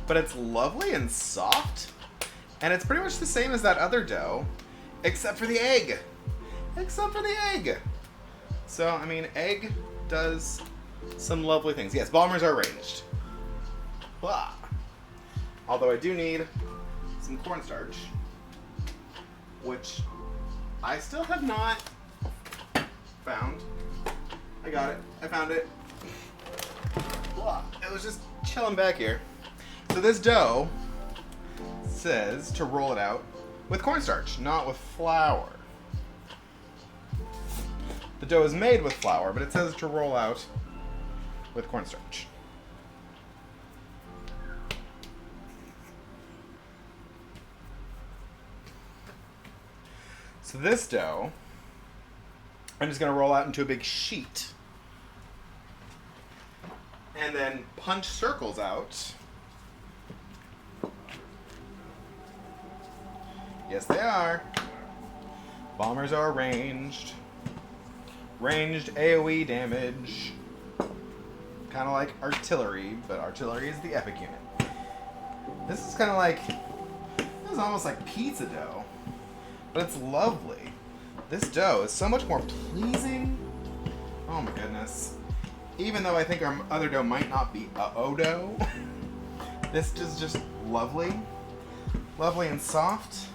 but it's lovely and soft, and it's pretty much the same as that other dough, except for the egg. So, I mean, egg does some lovely things. Yes, bombers are ranged. Blah. Although I do need some cornstarch, which I still have not found. I got it. I found it. Blah. It was just chilling back here. So this dough says to roll it out with cornstarch, not with flour. The dough is made with flour, but it says to roll out with cornstarch. So this dough, I'm just going to roll out into a big sheet. And then punch circles out. Yes, they are. Bombers are ranged. Ranged AoE damage. Kind of like artillery, but artillery is the epic unit. This is kind of like, this is almost like pizza dough, but it's lovely. This dough is so much more pleasing. Oh my goodness. Even though I think our other dough might not be a-oh dough, this is just lovely. Lovely and soft.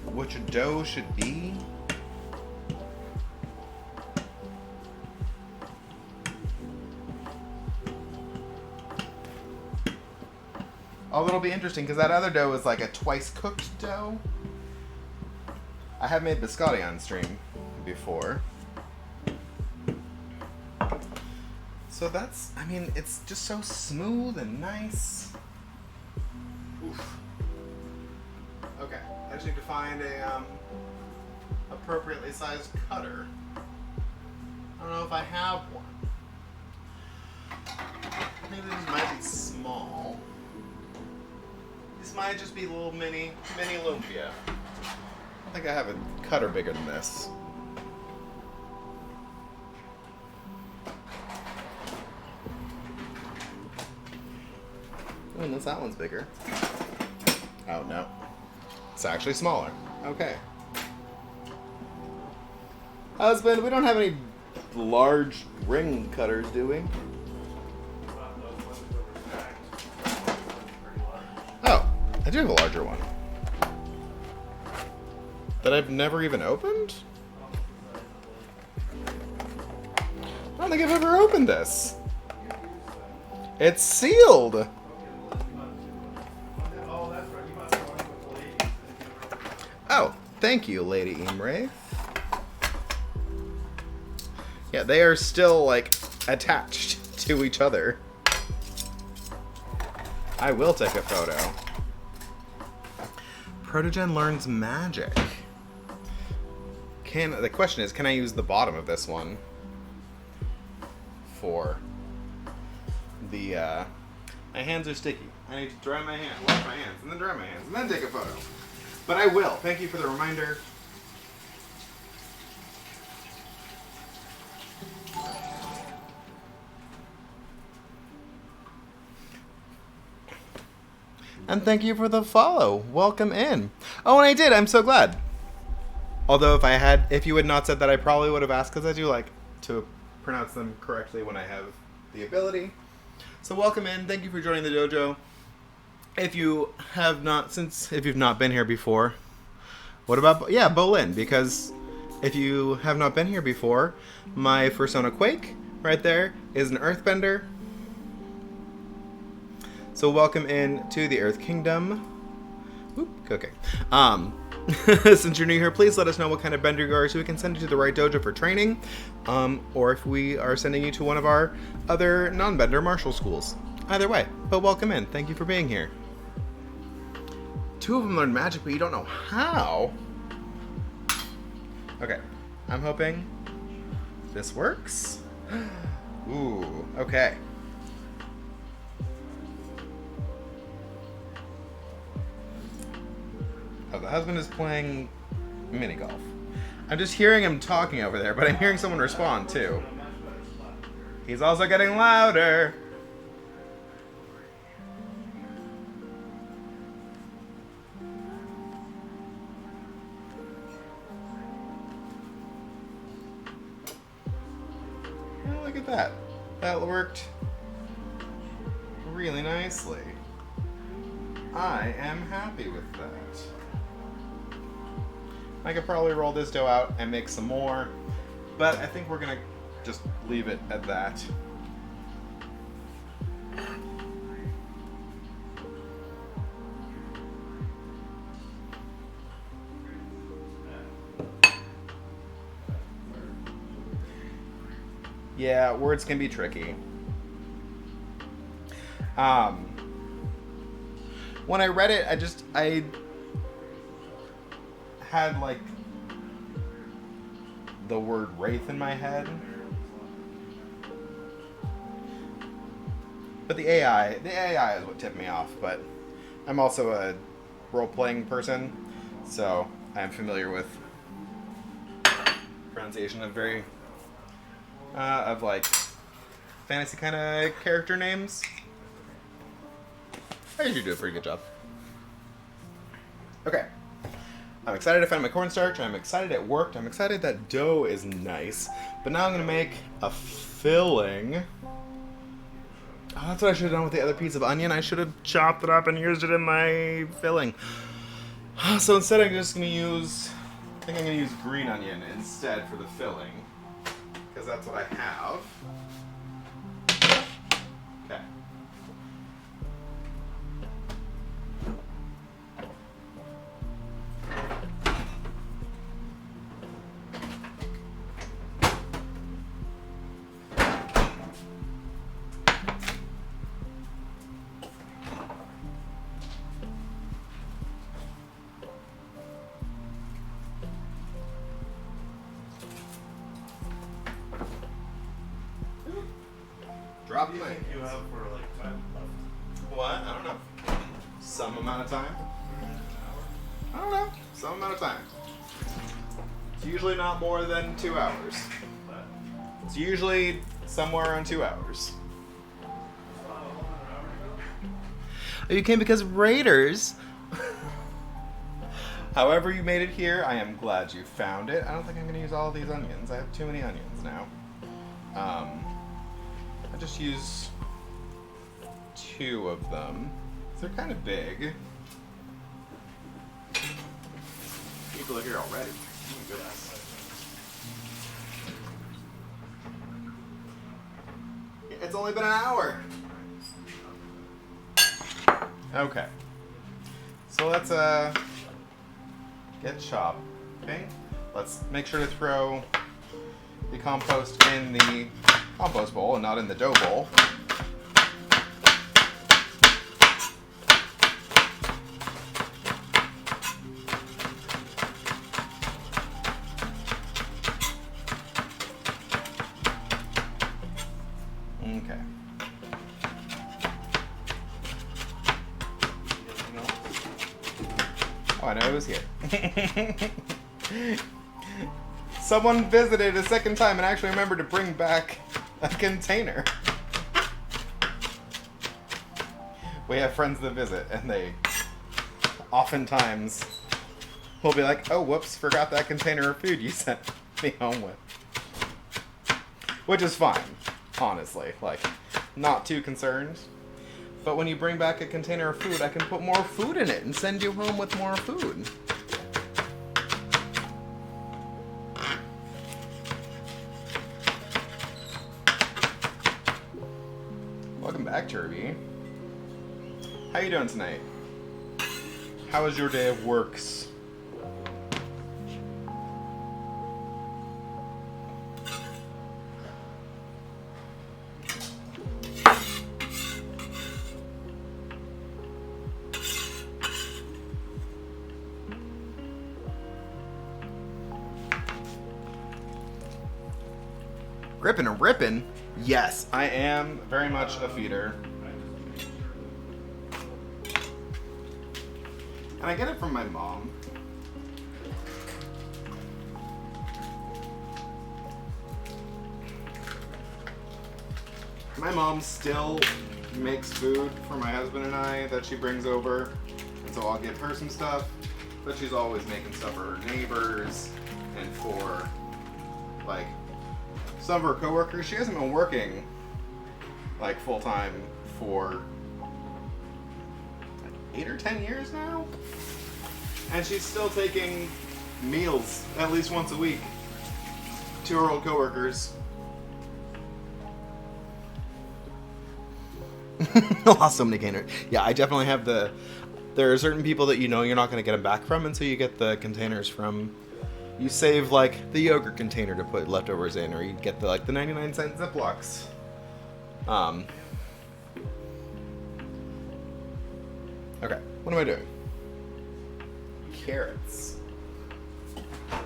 Which a dough should be. Although it'll be interesting because that other dough is like a twice cooked dough. I have made biscotti on stream before. So that's, I mean, it's just so smooth and nice. Oof. Okay, I just need to find a appropriately sized cutter. I don't know if I have one. Maybe these might be small. This might just be a little mini Lumpia. I think I have a cutter bigger than this. Oh, unless that one's bigger. Oh, no. It's actually smaller. Okay. Husband, we don't have any large ring cutters, do we? Oh, I do have a larger one. That I've never even opened? I don't think I've ever opened this. It's sealed! Oh, thank you, Lady Imre. Yeah, they are still, like, attached to each other. I will take a photo. Protogen learns magic. The question is, can I use the bottom of this one for the, my hands are sticky. I need to dry my hands, wash my hands, and then dry my hands, and then take a photo. But I will. Thank you for the reminder. And thank you for the follow. Welcome in. Oh, and I did. I'm so glad. Although if you had not said that, I probably would have asked, because I do like to pronounce them correctly when I have the ability. So welcome in. Thank you for joining the dojo. If you've not been here before, what about Bolin? Because if you have not been here before, my Fursona Quake right there is an Earthbender. So welcome in to the Earth Kingdom. Oop, okay. Since you're new here, please let us know what kind of bender you are so we can send you to the right dojo for training, or if we are sending you to one of our other non-bender martial schools. Either way, but welcome in. Thank you for being here. 2 of them learned magic, but you don't know how. Okay, I'm hoping this works. Ooh, okay. Oh, the husband is playing mini golf. I'm just hearing him talking over there, but I'm hearing someone respond too. He's also getting louder. Oh, look at that. That worked really nicely. I am happy with that. I could probably roll this dough out and make some more, but I think we're gonna just leave it at that. Yeah, words can be tricky. When I read it, I had like the word wraith in my head, but the AI is what tipped me off. But I'm also a role-playing person, so I am familiar with pronunciation of like fantasy kind of character names. I usually do a pretty good job. Okay. I'm excited to find my cornstarch. I'm excited it worked. I'm excited that dough is nice. But now I'm going to make a filling. Oh, that's what I should have done with the other piece of onion. I should have chopped it up and used it in my filling. So instead I'm just going to use... I think I'm going to use green onion instead for the filling. Because that's what I have. Okay. Drop What do you think you have for like time left? What? I don't know. Some amount of time? I don't know. Some amount of time. It's usually not more than 2 hours. It's usually somewhere around 2 hours. Oh, you came because of Raiders? However you made it here, I am glad you found it. I don't think I'm going to use all of these onions. I have too many onions now. I just use 2 of them. They're kind of big. People are here already. Oh my goodness. It's only been an hour. Okay. So let's get chopping. Let's make sure to throw the compost in the compost bowl and not in the dough bowl. Okay. Oh, I know it was here. Someone visited a second time and actually remembered to bring back a container. we have friends that visit, and they oftentimes will be like, oh, whoops, forgot that container of food you sent me home with. Which is fine, honestly. Like, not too concerned. But when you bring back a container of food, I can put more food in it and send you home with more food. Welcome back, Turby. How you doing tonight? How was your day of works? Grippin' and rippin'? Yes, I am very much a feeder. And I get it from my mom. My mom still makes food for my husband and I that she brings over. And so I'll give her some stuff. But she's always making stuff for her neighbors and for, like, some of her coworkers. She hasn't been working, like, full-time for 8 or 10 years now, and she's still taking meals at least once a week to her old coworkers. Lost so many containers. Yeah, I definitely have the. There are certain people that you know you're not going to get them back from, and so you get the containers from. You save like the yogurt container to put leftovers in, or you get the 99-cent Ziplocs. Okay, what am I doing? Carrots. I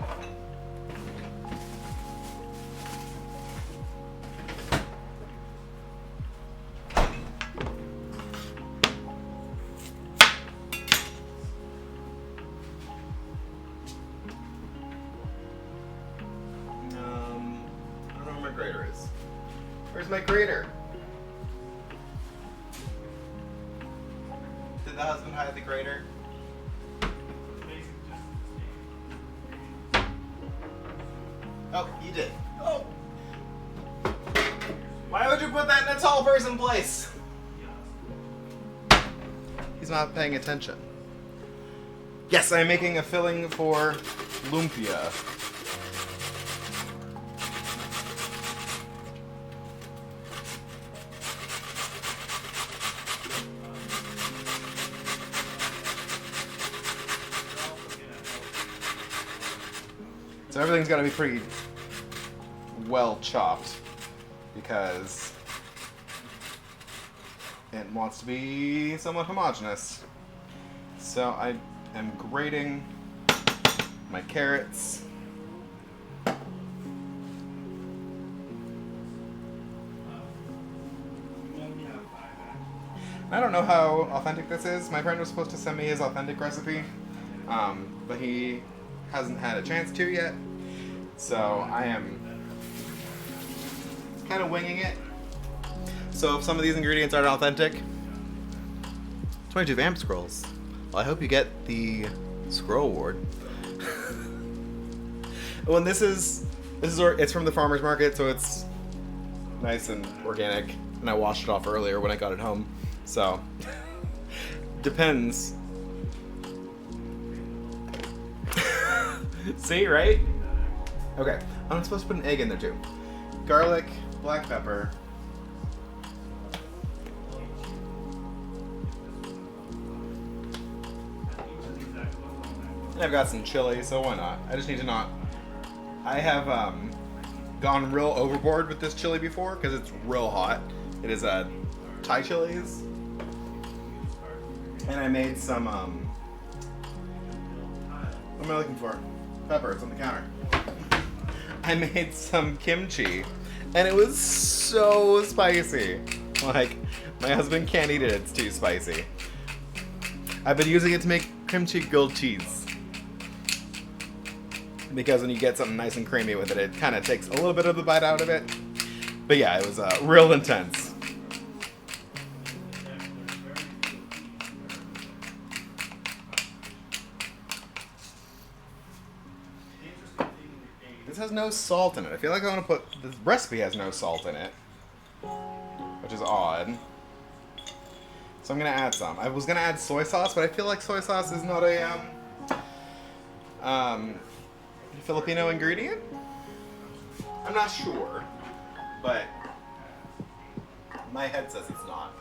don't know where my grater is. Where's my grater? Did the husband hide the grater? Oh, you did. Oh! Why would you put that in a tall person place? He's not paying attention. Yes, I'm making a filling for Lumpia. So everything's got to be pretty well chopped because it wants to be somewhat homogeneous. So I am grating my carrots. I don't know how authentic this is. My friend was supposed to send me his authentic recipe, but he hasn't had a chance to yet. So I am kind of winging it. So if some of these ingredients aren't authentic, 22 vamp scrolls. Well, I hope you get the scroll award. When it's from the farmer's market, so it's nice and organic, and I washed it off earlier when I got it home. So depends. See, right? Okay, I'm supposed to put an egg in there too. Garlic, black pepper. And I've got some chili, so why not? I just need to not. I have gone real overboard with this chili before because it's real hot. It is a Thai chilies, and I made some. What am I looking for? Pepper. It's on the counter. I made some kimchi, and it was so spicy. Like, my husband can't eat it. It's too spicy. I've been using it to make kimchi grilled cheese. Because when you get something nice and creamy with it, it kind of takes a little bit of the bite out of it. But yeah, it was real intense. no salt in it. I feel like I want to put... The recipe has no salt in it, which is odd. So I'm going to add some. I was going to add soy sauce, but I feel like soy sauce is not a Filipino ingredient. I'm not sure, but my head says it's not.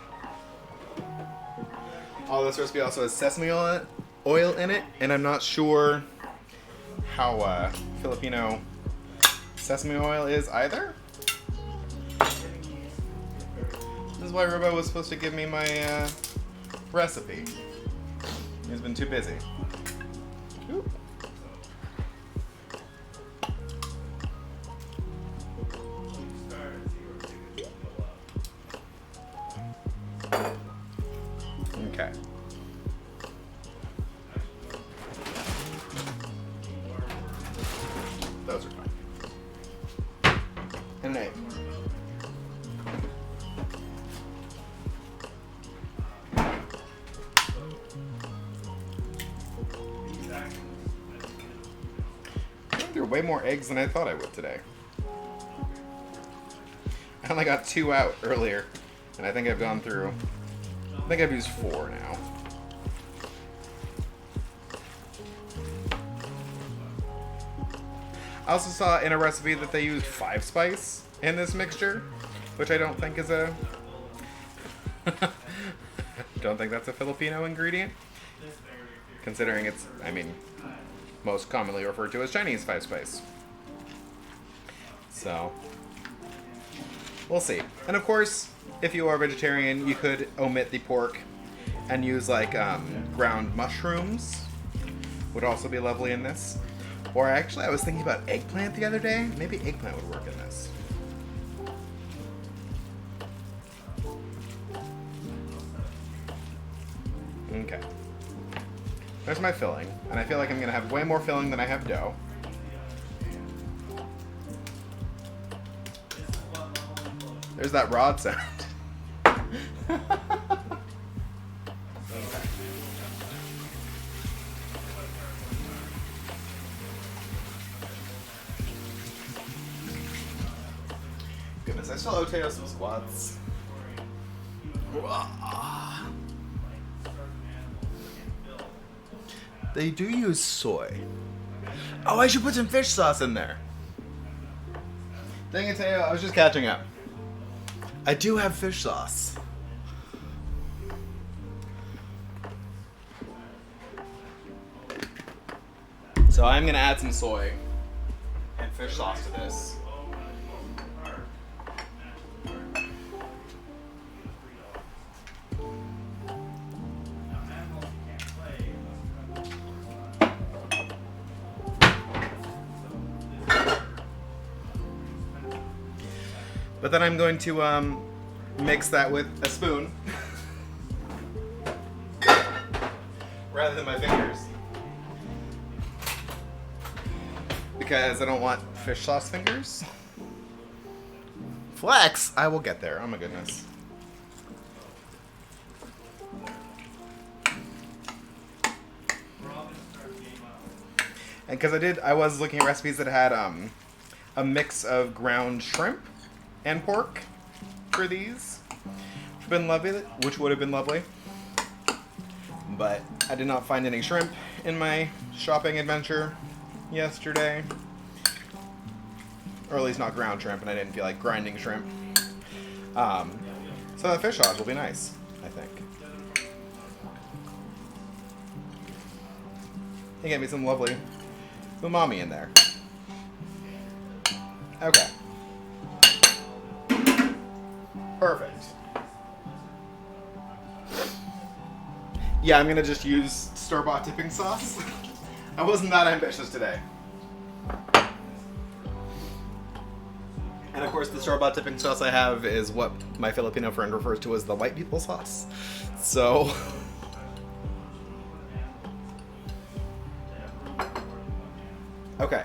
Oh, this recipe also has sesame oil in it, and I'm not sure how Filipino sesame oil is either. This is why Robo was supposed to give me my recipe. He's been too busy. Oop. Okay. Those are fine. And an egg. I went through way more eggs than I thought I would today. I only got 2 out earlier, and I think I've gone through... I think I've used 4 now. I also saw in a recipe that they used 5 spice in this mixture, which I don't think is a... don't think that's a Filipino ingredient. Considering it's, I mean, most commonly referred to as Chinese 5 spice. So, we'll see. And of course, if you are vegetarian, you could omit the pork and use like ground mushrooms. Would also be lovely in this. Or actually, I was thinking about eggplant the other day. Maybe eggplant would work in this. Okay. There's my filling. And I feel like I'm going to have way more filling than I have dough. There's that rod sound. Goodness, I still owe Teo some squats. They do use soy. Oh, I should put some fish sauce in there. Dang it, Teo, I was just catching up. I do have fish sauce. So I'm gonna add some soy and fish sauce to this. But then I'm going to mix that with a spoon rather than my fingers, because I don't want fish sauce fingers. Flex! I will get there. Oh my goodness. And because I was looking at recipes that had a mix of ground shrimp and pork for these, which would have been lovely. But I did not find any shrimp in my shopping adventure yesterday. Or at least not ground shrimp, and I didn't feel like grinding shrimp. So the fish sauce will be nice, I think. You get me some lovely umami in there. Okay. Perfect. Yeah, I'm gonna just use store-bought dipping sauce. I wasn't that ambitious today. And of course, the store-bought dipping sauce I have is what my Filipino friend refers to as the white people sauce. So... okay.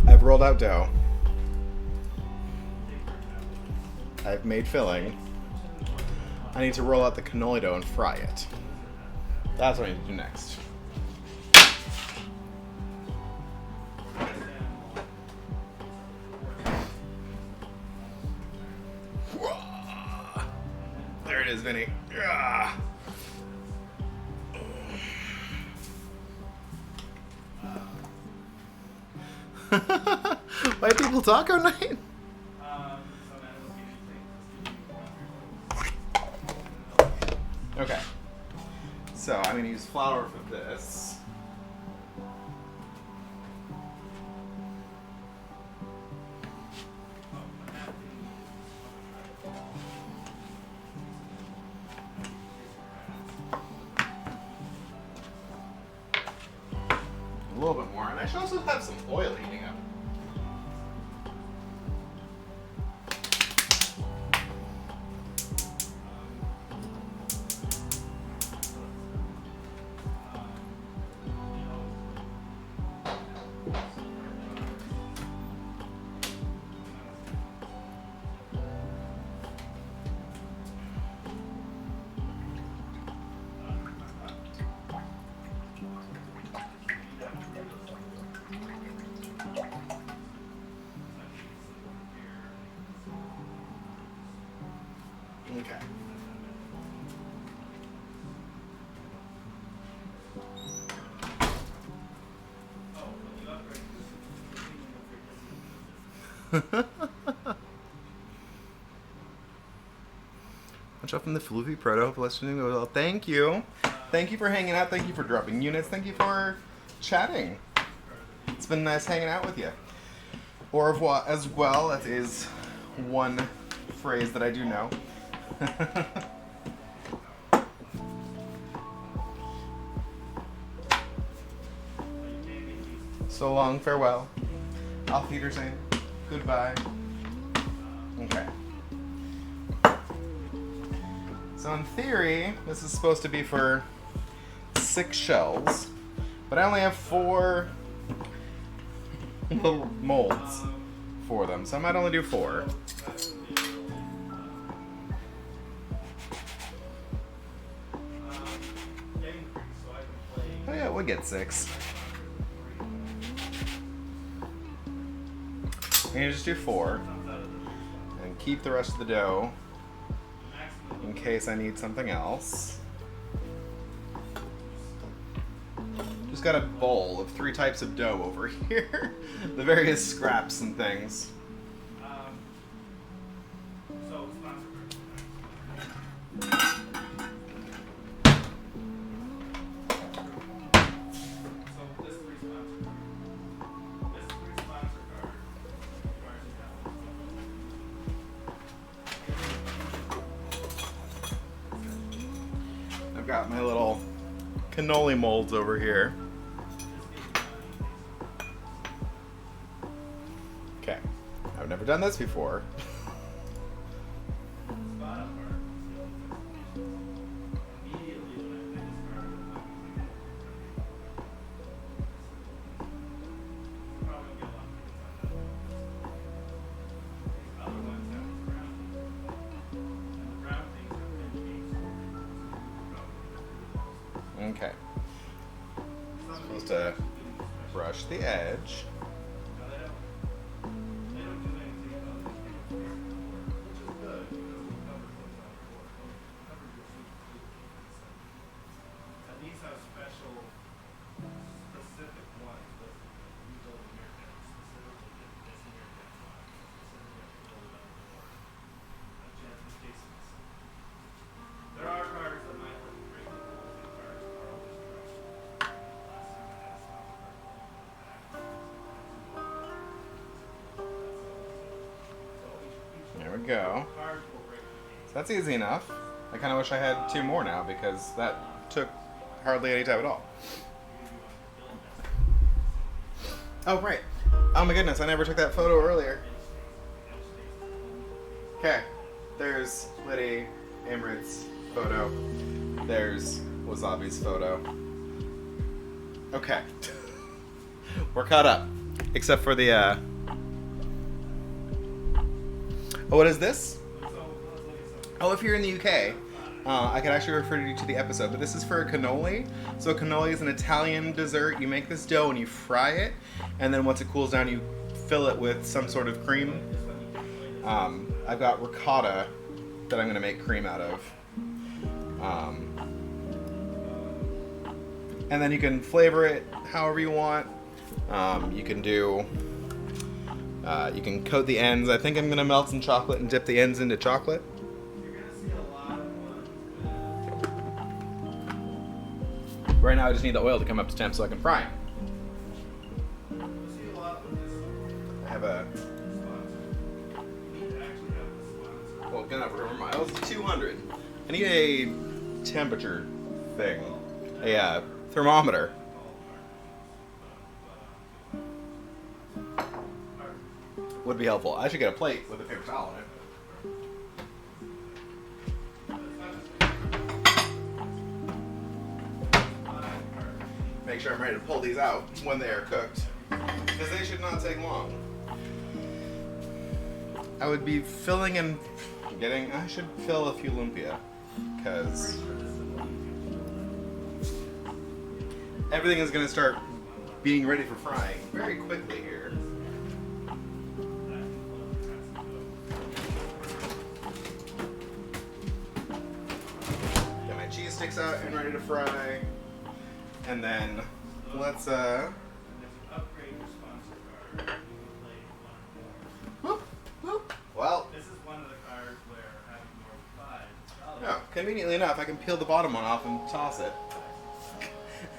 I've rolled out dough. I've made filling. I need to roll out the cannoli dough and fry it. That's what I need to do next. it is, Vinny. Ah. White people taco night? Okay. So I'm gonna use flour for this. A little bit more, and I should also have some oil heating up. Okay. Watch out from the Floofy Proto. Bless you. Well, thank you. Thank you for hanging out. Thank you for dropping units. Thank you for chatting. It's been nice hanging out with you. Au revoir as well. That is one phrase that I do know. So long, farewell. Auf Wiedersehen. Goodbye. Okay. So in theory, this is supposed to be for 6 shells, but I only have 4 little molds for them, so I might only do 4. Oh yeah, we'll get 6. I'm gonna just do 4 and keep the rest of the dough in case I need something else. Just got a bowl of 3 types of dough over here. The various scraps and things. I've got my little cannoli molds over here. Okay, I've never done this before. Okay. Supposed to brush the edge. There we go. So that's easy enough. I kind of wish I had 2 more now because that took hardly any time at all. Oh, right. Oh my goodness, I never took that photo earlier. Okay. There's Liddy, Amrit's photo. There's Wasabi's photo. Okay. We're caught up. Except for the, Oh, what is this? Oh, if you're in the UK, I could actually refer you to the episode, but this is for a cannoli. So a cannoli is an Italian dessert. You make this dough and you fry it, and then once it cools down, you fill it with some sort of cream. I've got ricotta that I'm going to make cream out of. And then you can flavor it however you want. You can do, you can coat the ends. I think I'm gonna melt some chocolate and dip the ends into chocolate. Right now I just need the oil to come up to temp so I can fry it. I have a, well, gonna remember miles, 200. I need a temperature thing, a thermometer. Would be helpful. I should get a plate with a paper towel in it. Make sure I'm ready to pull these out when they are cooked, because they should not take long. I would be filling and getting, I should fill a few lumpia, because everything is going to start being ready for frying very quickly here. Get my cheese sticks out and ready to fry. And then let's whoop, whoop. Well, This is one of the cards where having more five. no, conveniently enough, I can peel the bottom one off and toss it.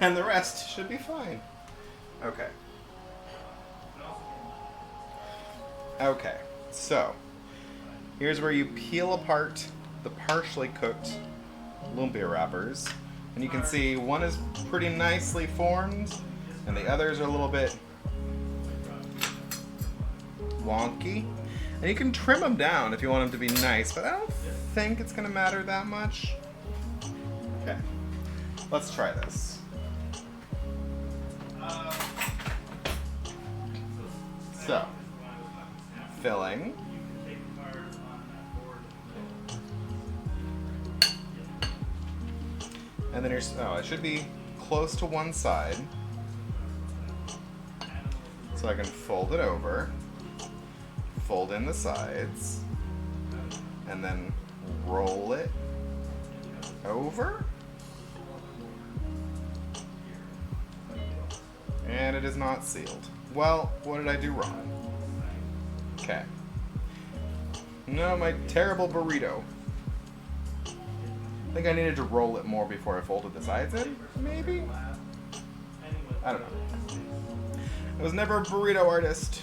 And the rest should be fine. Okay. Okay, so here's where you peel apart the partially cooked lumpia wrappers. And you can see one is pretty nicely formed, and the others are a little bit wonky. And you can trim them down if you want them to be nice, but I don't think it's going to matter that much. Okay, let's try this. So, filling. And then here's, oh, it should be close to one side. So I can fold it over, fold in the sides, and then roll it over. And it is not sealed. Well, what did I do wrong? Okay. No, my terrible burrito. I think I needed to roll it more before I folded the sides in, maybe? I don't know. I was never a burrito artist.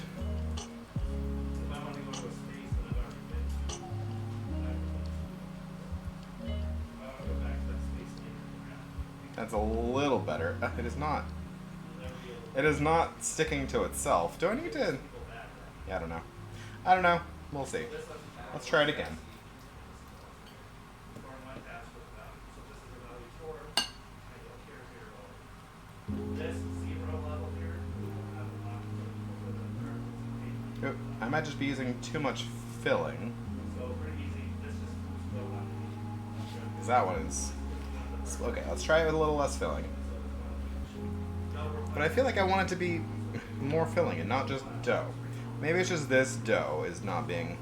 That's a little better. It is not. It is not sticking to itself. Do I need to? Yeah, I don't know. I don't know. We'll see. Let's try it again. Oop, I might just be using too much filling. Because that one is... Okay, let's try it with a little less filling. But I feel like I want it to be more filling and not just dough. Maybe it's just this dough is not being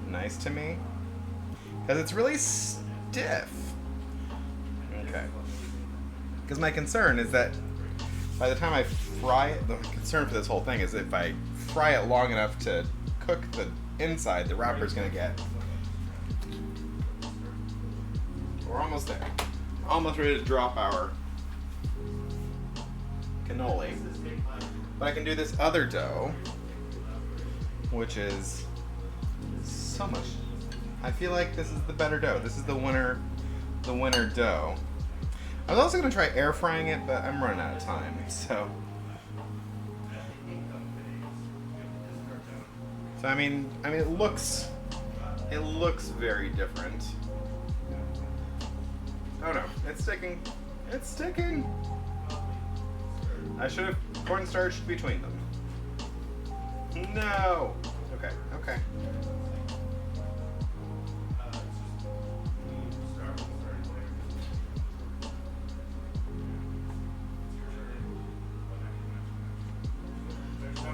nice to me. Because it's really stiff. Okay. Because my concern is that by the time I fry it, the concern for this whole thing is if I fry it long enough to cook the inside, the wrapper's going to get... We're almost there. Almost ready to drop our cannoli. But I can do this other dough, which is so much... I feel like this is the better dough. This is the winner dough. I was also going to try air frying it, but I'm running out of time, so... So I mean it looks very different. Oh no, it's sticking. It's sticking. I should have cornstarch between them. No. Okay. Okay.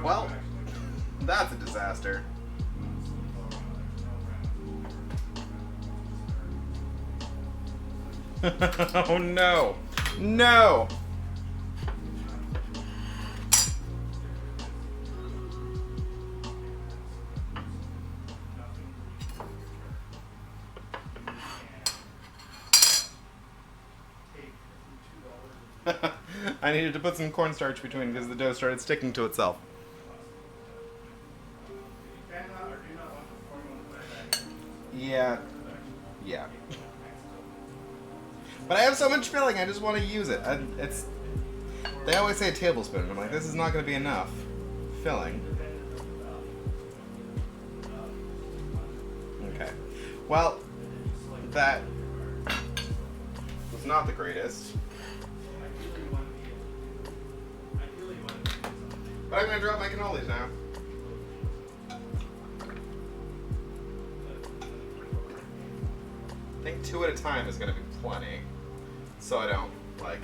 Well, that's a disaster. Oh no! No! I needed to put some cornstarch between because the dough started sticking to itself. Yeah. Yeah. But I have so much filling, I just want to use it. They always say a tablespoon, and I'm like, this is not going to be enough filling. Okay. Well, that was not the greatest. But I'm going to drop my cannolis now. I think 2 at a time is going to be plenty. So I don't, like,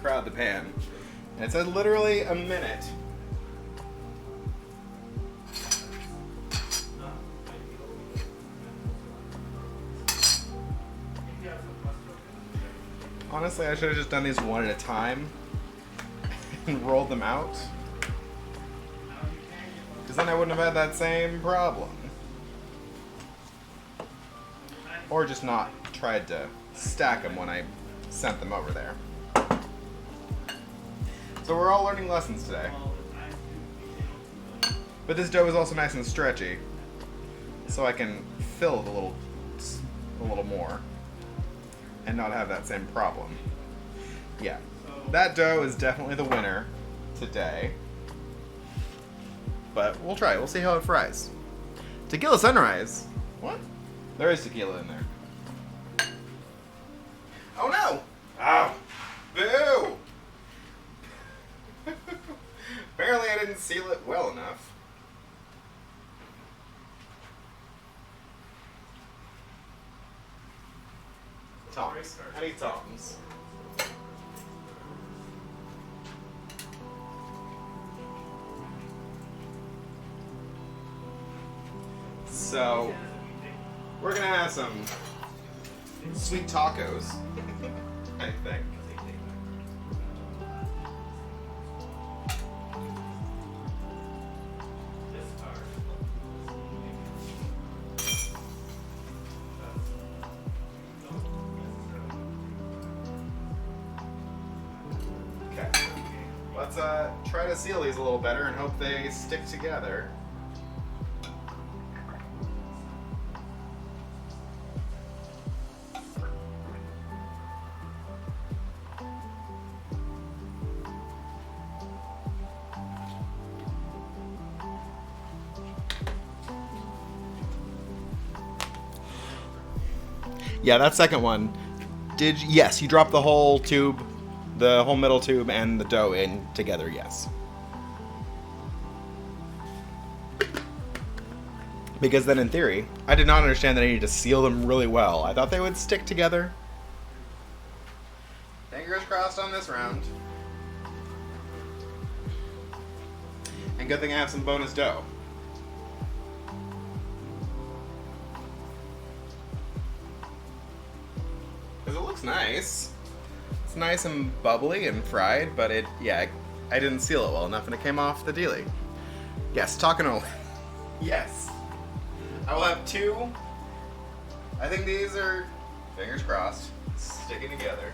crowd the pan. And it said literally a minute. Honestly, I should have just done these 1 at a time and rolled them out. Because then I wouldn't have had that same problem. Or just not tried to stack them when I sent them over there. So we're all learning lessons today. But this dough is also nice and stretchy, so I can fill it a little more and not have that same problem. Yeah, that dough is definitely the winner today. But we'll try it. We'll see how it fries. Tequila Sunrise. What? There is tequila in there. Oh no! Oh! Boo! Apparently I didn't seal it well enough. Tongs. I need tongs. So, we're gonna have some sweet tacos, I think. Okay. Let's try to seal these a little better and hope they stick together. Yeah, that second one. Yes, you dropped the whole tube, the whole middle tube and the dough in together, yes. Because then in theory, I did not understand that I needed to seal them really well. I thought they would stick together. Fingers crossed on this round. And good thing I have some bonus dough. Because it looks nice. It's nice and bubbly and fried, but I didn't seal it well enough and it came off the dealie. Yes, Cannoli. Yes. I will have 2. I think these are, fingers crossed, sticking together.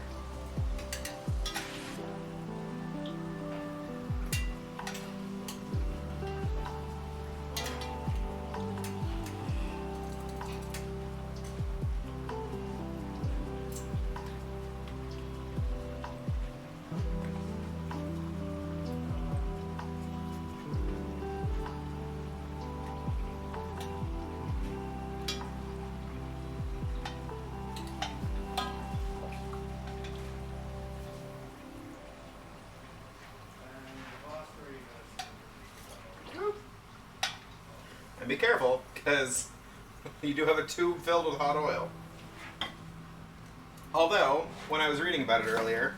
And be careful, because you do have a tube filled with hot oil. Although, when I was reading about it earlier,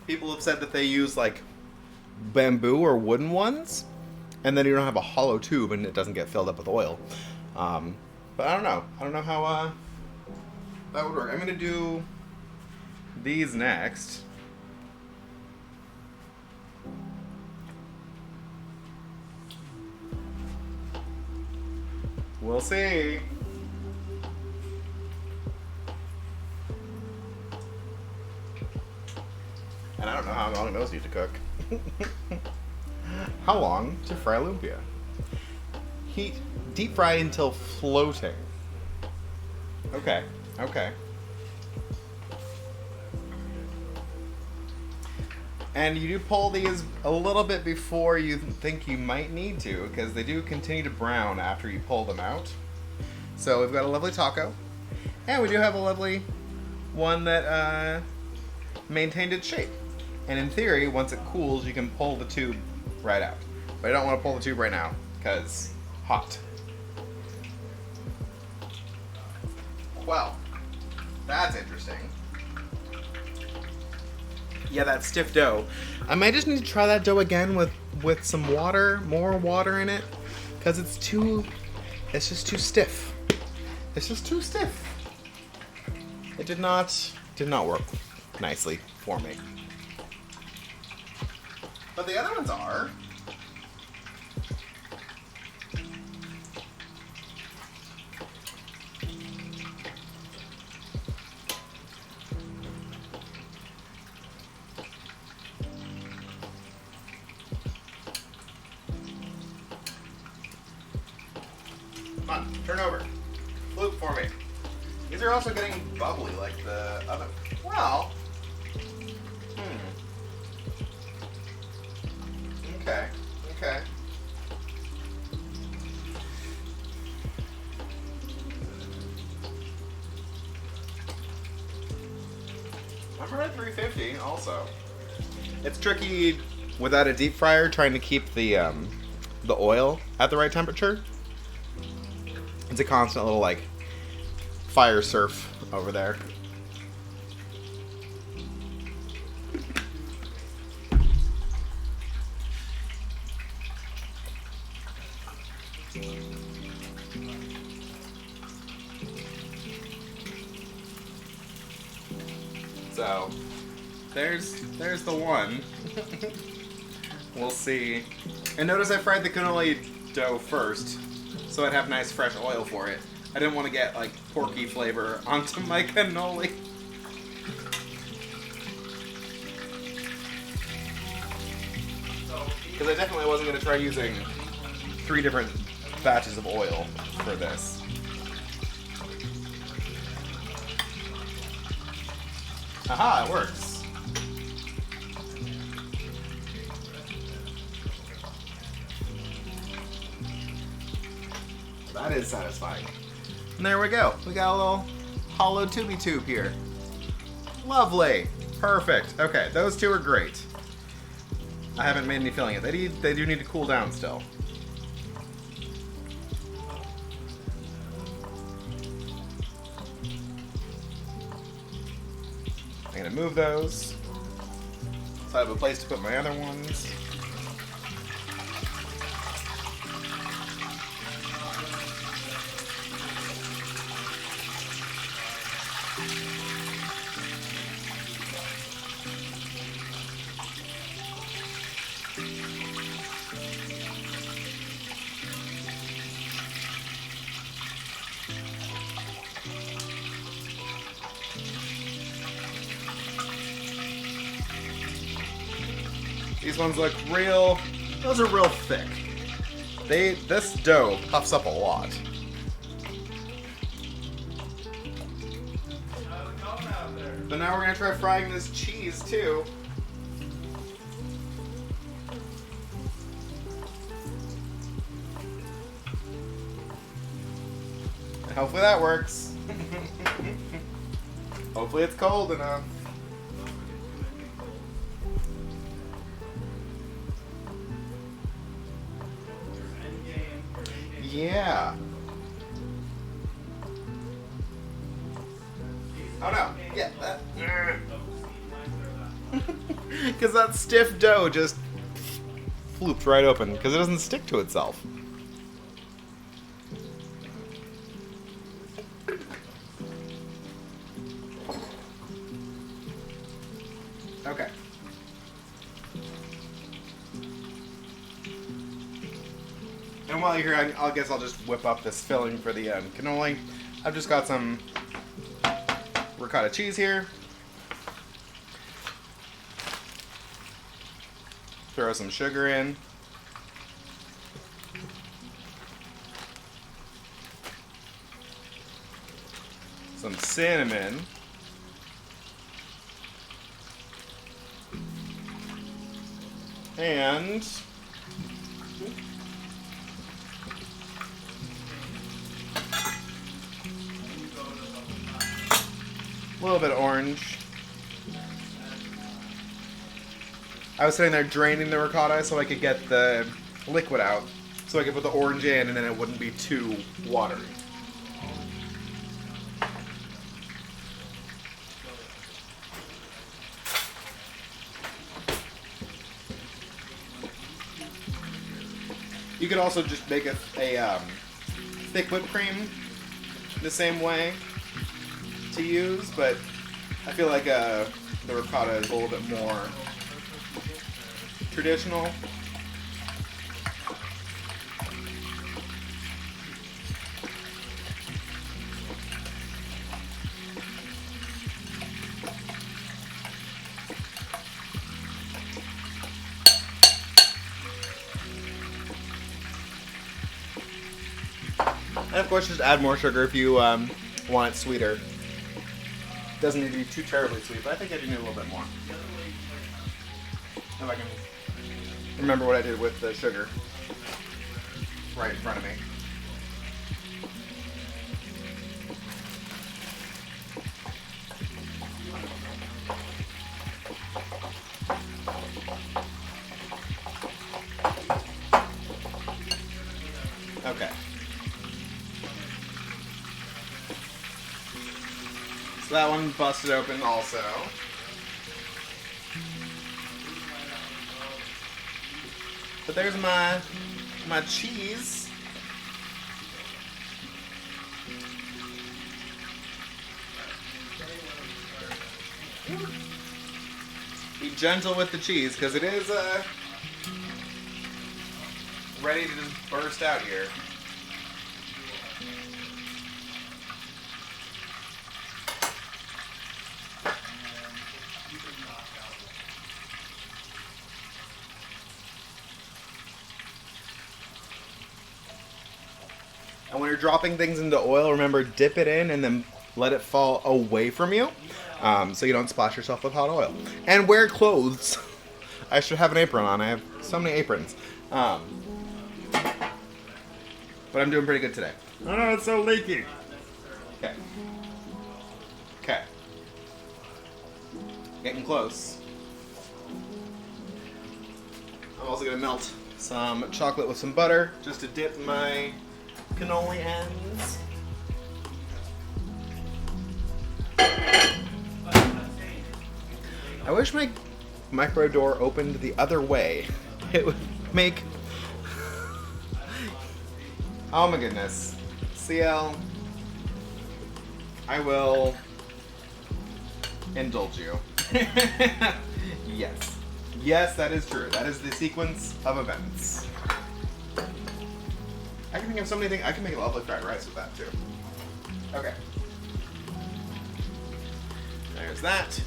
people have said that they use like bamboo or wooden ones, and then you don't have a hollow tube and it doesn't get filled up with oil. But I don't know. I don't know That would work. I'm gonna do these next. We'll see. And I don't know how long those need to cook. How long to fry lumpia? Heat, deep fry until floating. Okay, okay. And you do pull these a little bit before you think you might need to, because they do continue to brown after you pull them out. So we've got a lovely taco, and we do have a lovely one that maintained its shape. And in theory, once it cools, you can pull the tube right out. But I don't want to pull the tube right now, because hot. Well, that's interesting. Yeah, that stiff dough. I might just need to try that dough again with some water, more water in it, because it's just too stiff. It's just too stiff. It did not work nicely for me. But the other ones are. Come on, turn over. Flip for me. These are also getting bubbly like the other. Well. Okay. Okay. I'm at 350 also. It's tricky without a deep fryer trying to keep the oil at the right temperature. It's a constant little like fire surf over there. So there's the one. We'll see. And notice I fried the cannoli dough first, so I'd have nice fresh oil for it. I didn't want to get like porky flavor onto my cannoli. Because I definitely wasn't going to try using 3 different batches of oil for this. Aha, it works. That is satisfying. And there we go. We got a little hollow tubey tube here. Lovely. Perfect. Okay, those two are great. I haven't made any filling yet. They do need to cool down still. I'm gonna move those so I have a place to put my other ones. These ones look real, those are real thick. This dough puffs up a lot. So now we're gonna try frying this cheese too. And hopefully that works. Hopefully it's cold enough. Yeah. Oh no. Yeah. Because that stiff dough just flooped right open because it doesn't stick to itself. And while you're here, I guess I'll just whip up this filling for the cannoli. I've just got some ricotta cheese here. Throw some sugar in. Some cinnamon. And a little bit of orange. I was sitting there draining the ricotta so I could get the liquid out, so I could put the orange in and then it wouldn't be too watery. You could also just make a thick whipped cream the same way to use, but I feel like the ricotta is a little bit more traditional. And of course, just add more sugar if you want it sweeter. Doesn't need to be too terribly sweet, but I think I do need a little bit more. If I can remember what I did with the sugar right in front of me. Okay. So that one busted open also. But there's my cheese. Be gentle with the cheese because it is ready to just burst out here. And when you're dropping things into oil, remember, dip it in and then let it fall away from you so you don't splash yourself with hot oil. And wear clothes. I should have an apron on. I have so many aprons. But I'm doing pretty good today. Oh, it's so leaky. Okay. Okay. Getting close. I'm also going to melt some chocolate with some butter just to dip my cannoli ends. I wish my microwave door opened the other way. It would make... Oh my goodness. CL, I will indulge you. Yes. Yes, that is true. That is the sequence of events. I can think of so many things. I can make a lovely fried rice with that too. Okay. There's that.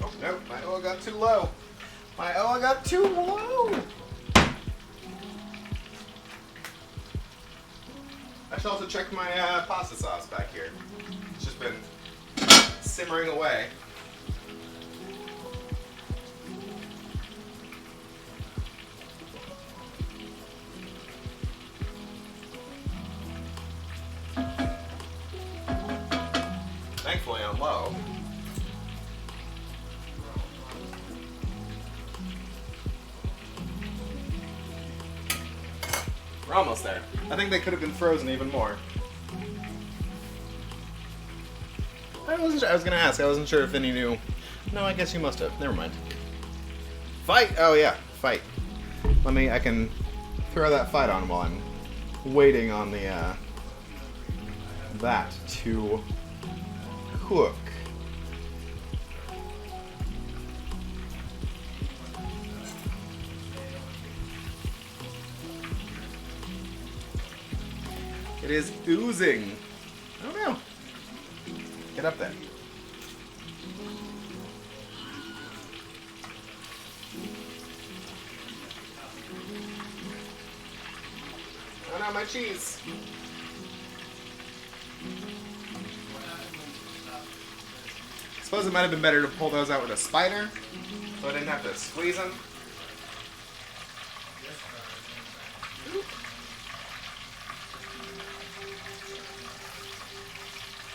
Oh, no. My oil got too low. My oil got too low. I should also check my pasta sauce back here. It's just been simmering away. Thankfully on low. We're almost there. I think they could have been frozen even more. I wasn't sure. I was gonna ask. I wasn't sure if any knew. No, I guess you must have. Never mind. Fight! Oh yeah, fight. I can throw that fight on while I'm waiting on the that to cook. It is oozing. I don't know. Get up there. Oh no, my cheese. I suppose it might have been better to pull those out with a spider, so I didn't have to squeeze them.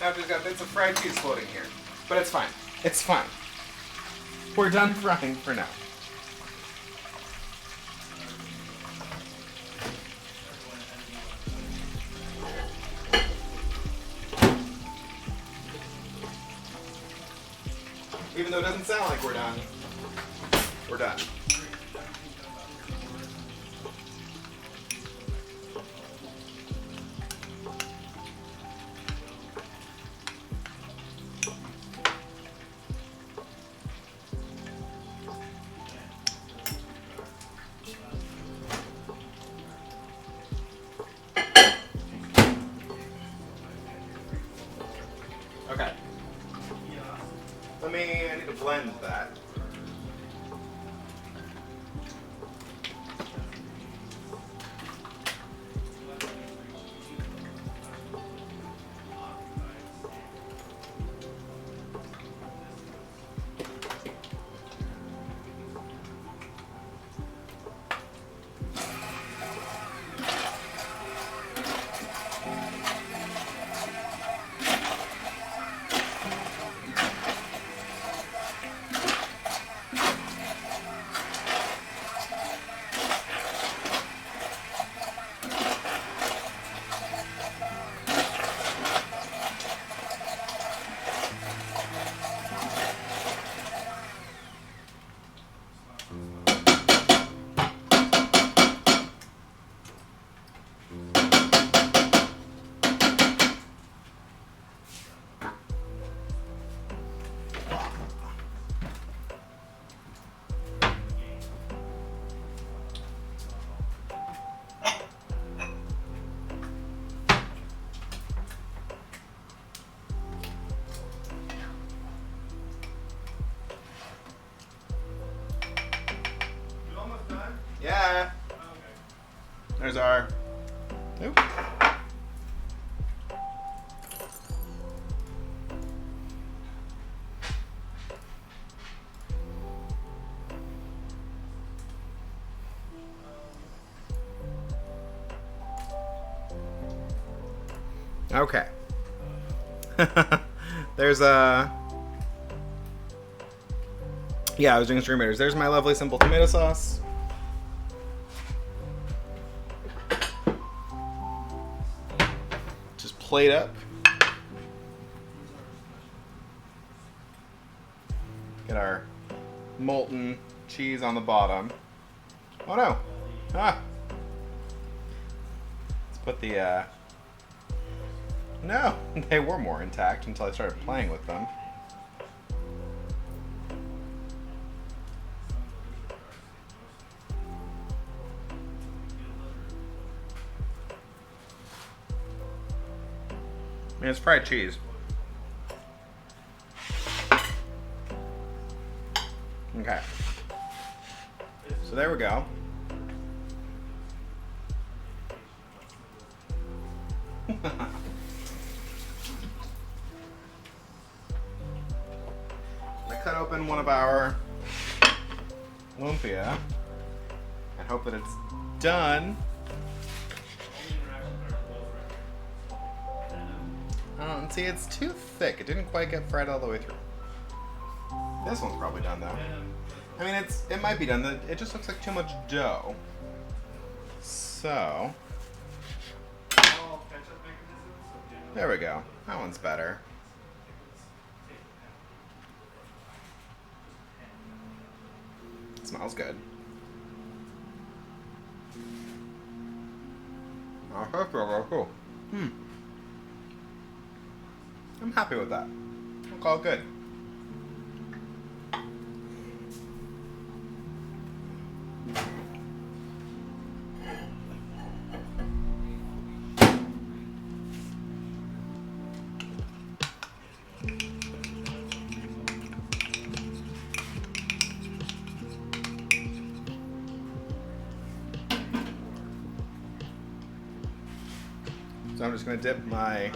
Now I've just got bits of fried cheese floating here. But it's fine. It's fine. We're done frying for now. Even though it doesn't sound like we're done, we're done. Okay. I need to blend that. Yeah. There's our. Oop. Okay. There's a. Yeah, I was doing stream raiders. There's my lovely simple tomato sauce. Just plate up. Get our molten cheese on the bottom. Oh no! Ah! Let's put the. No, they were more intact until I started playing with them. I mean, it's fried cheese. Okay. So there we go. I cut open one of our lumpia and hope that it's done. And see, it's too thick. It didn't quite get fried all the way through. This one's probably done though. I mean, it might be done. It just looks like too much dough. So there we go. That one's better. It smells good. Oh, that's real cool. I'm happy with that. Look all good. So I'm just going to dip my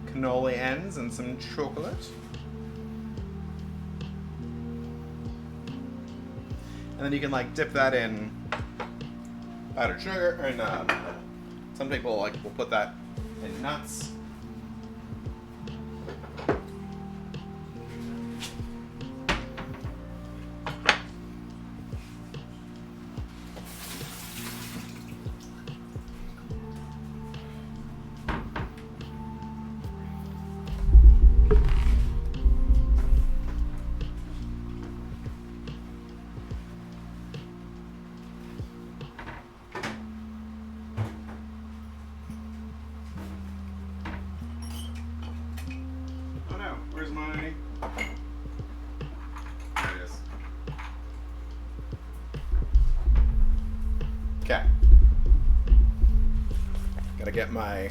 cannoli ends in some chocolate. And then you can like dip that in powdered sugar, and some people like will put that in nuts. Oh no, where's my... There it is. Okay. Gotta get my...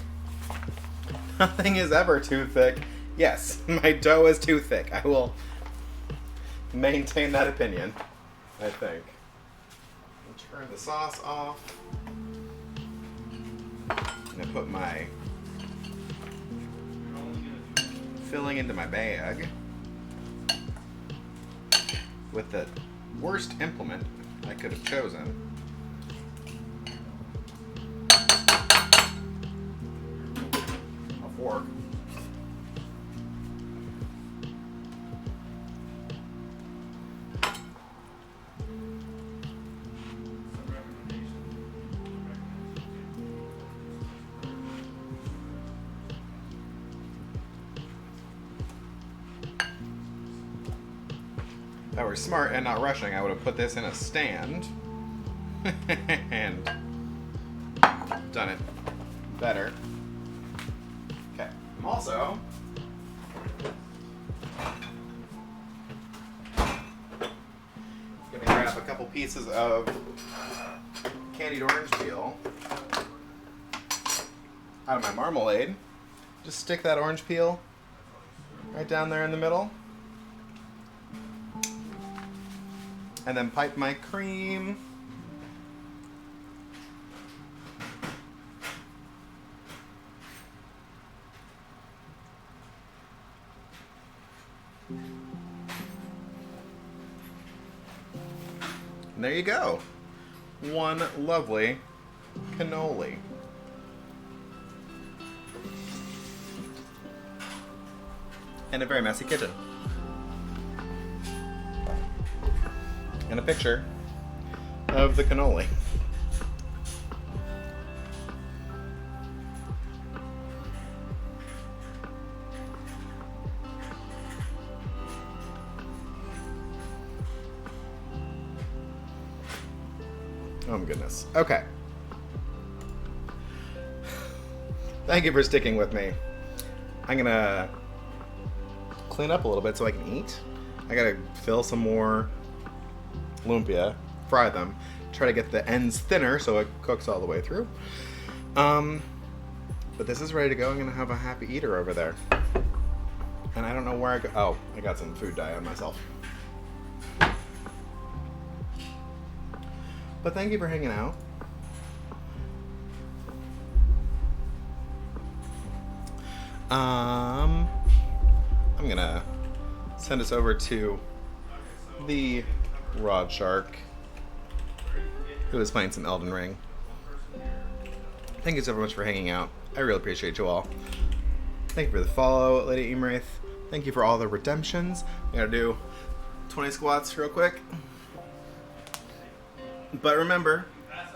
Nothing is ever too thick. Yes, my dough is too thick. I will maintain that opinion, I think. I'll turn the sauce off. I'm gonna put my filling into my bag with the worst implement I could have chosen. A fork. If I were smart and not rushing, I would have put this in a stand and done it better. Okay. I'm also gonna grab a couple pieces of candied orange peel out of my marmalade. Just stick that orange peel right down there in the middle. And then pipe my cream. And there you go. One lovely cannoli. And a very messy kitchen. And a picture of the cannoli. Oh my goodness. Okay. Thank you for sticking with me. I'm gonna clean up a little bit so I can eat. I gotta fill some more lumpia, fry them, try to get the ends thinner so it cooks all the way through. But this is ready to go. I'm gonna have a happy eater over there. And I don't know where I go. Oh, I got some food dye on myself. But thank you for hanging out. I'm gonna send us over to the Rod Shark, who is playing some Elden Ring. Thank you so much for hanging out. I really appreciate you all. Thank you for the follow, Lady Eamwraith. Thank you for all the redemptions. I gotta do 20 squats real quick. But remember,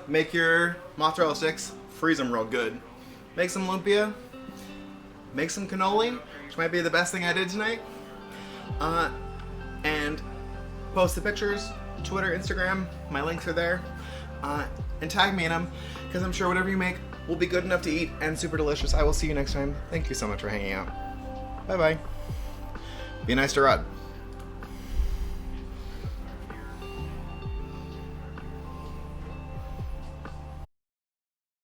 make your mozzarella sticks, freeze them real good. Make some lumpia, make some cannoli, which might be the best thing I did tonight. And post the pictures, Twitter, Instagram, my links are there. And tag me in them, because I'm sure whatever you make will be good enough to eat and super delicious. I will see you next time. Thank you so much for hanging out. Bye-bye. Be nice to Rod.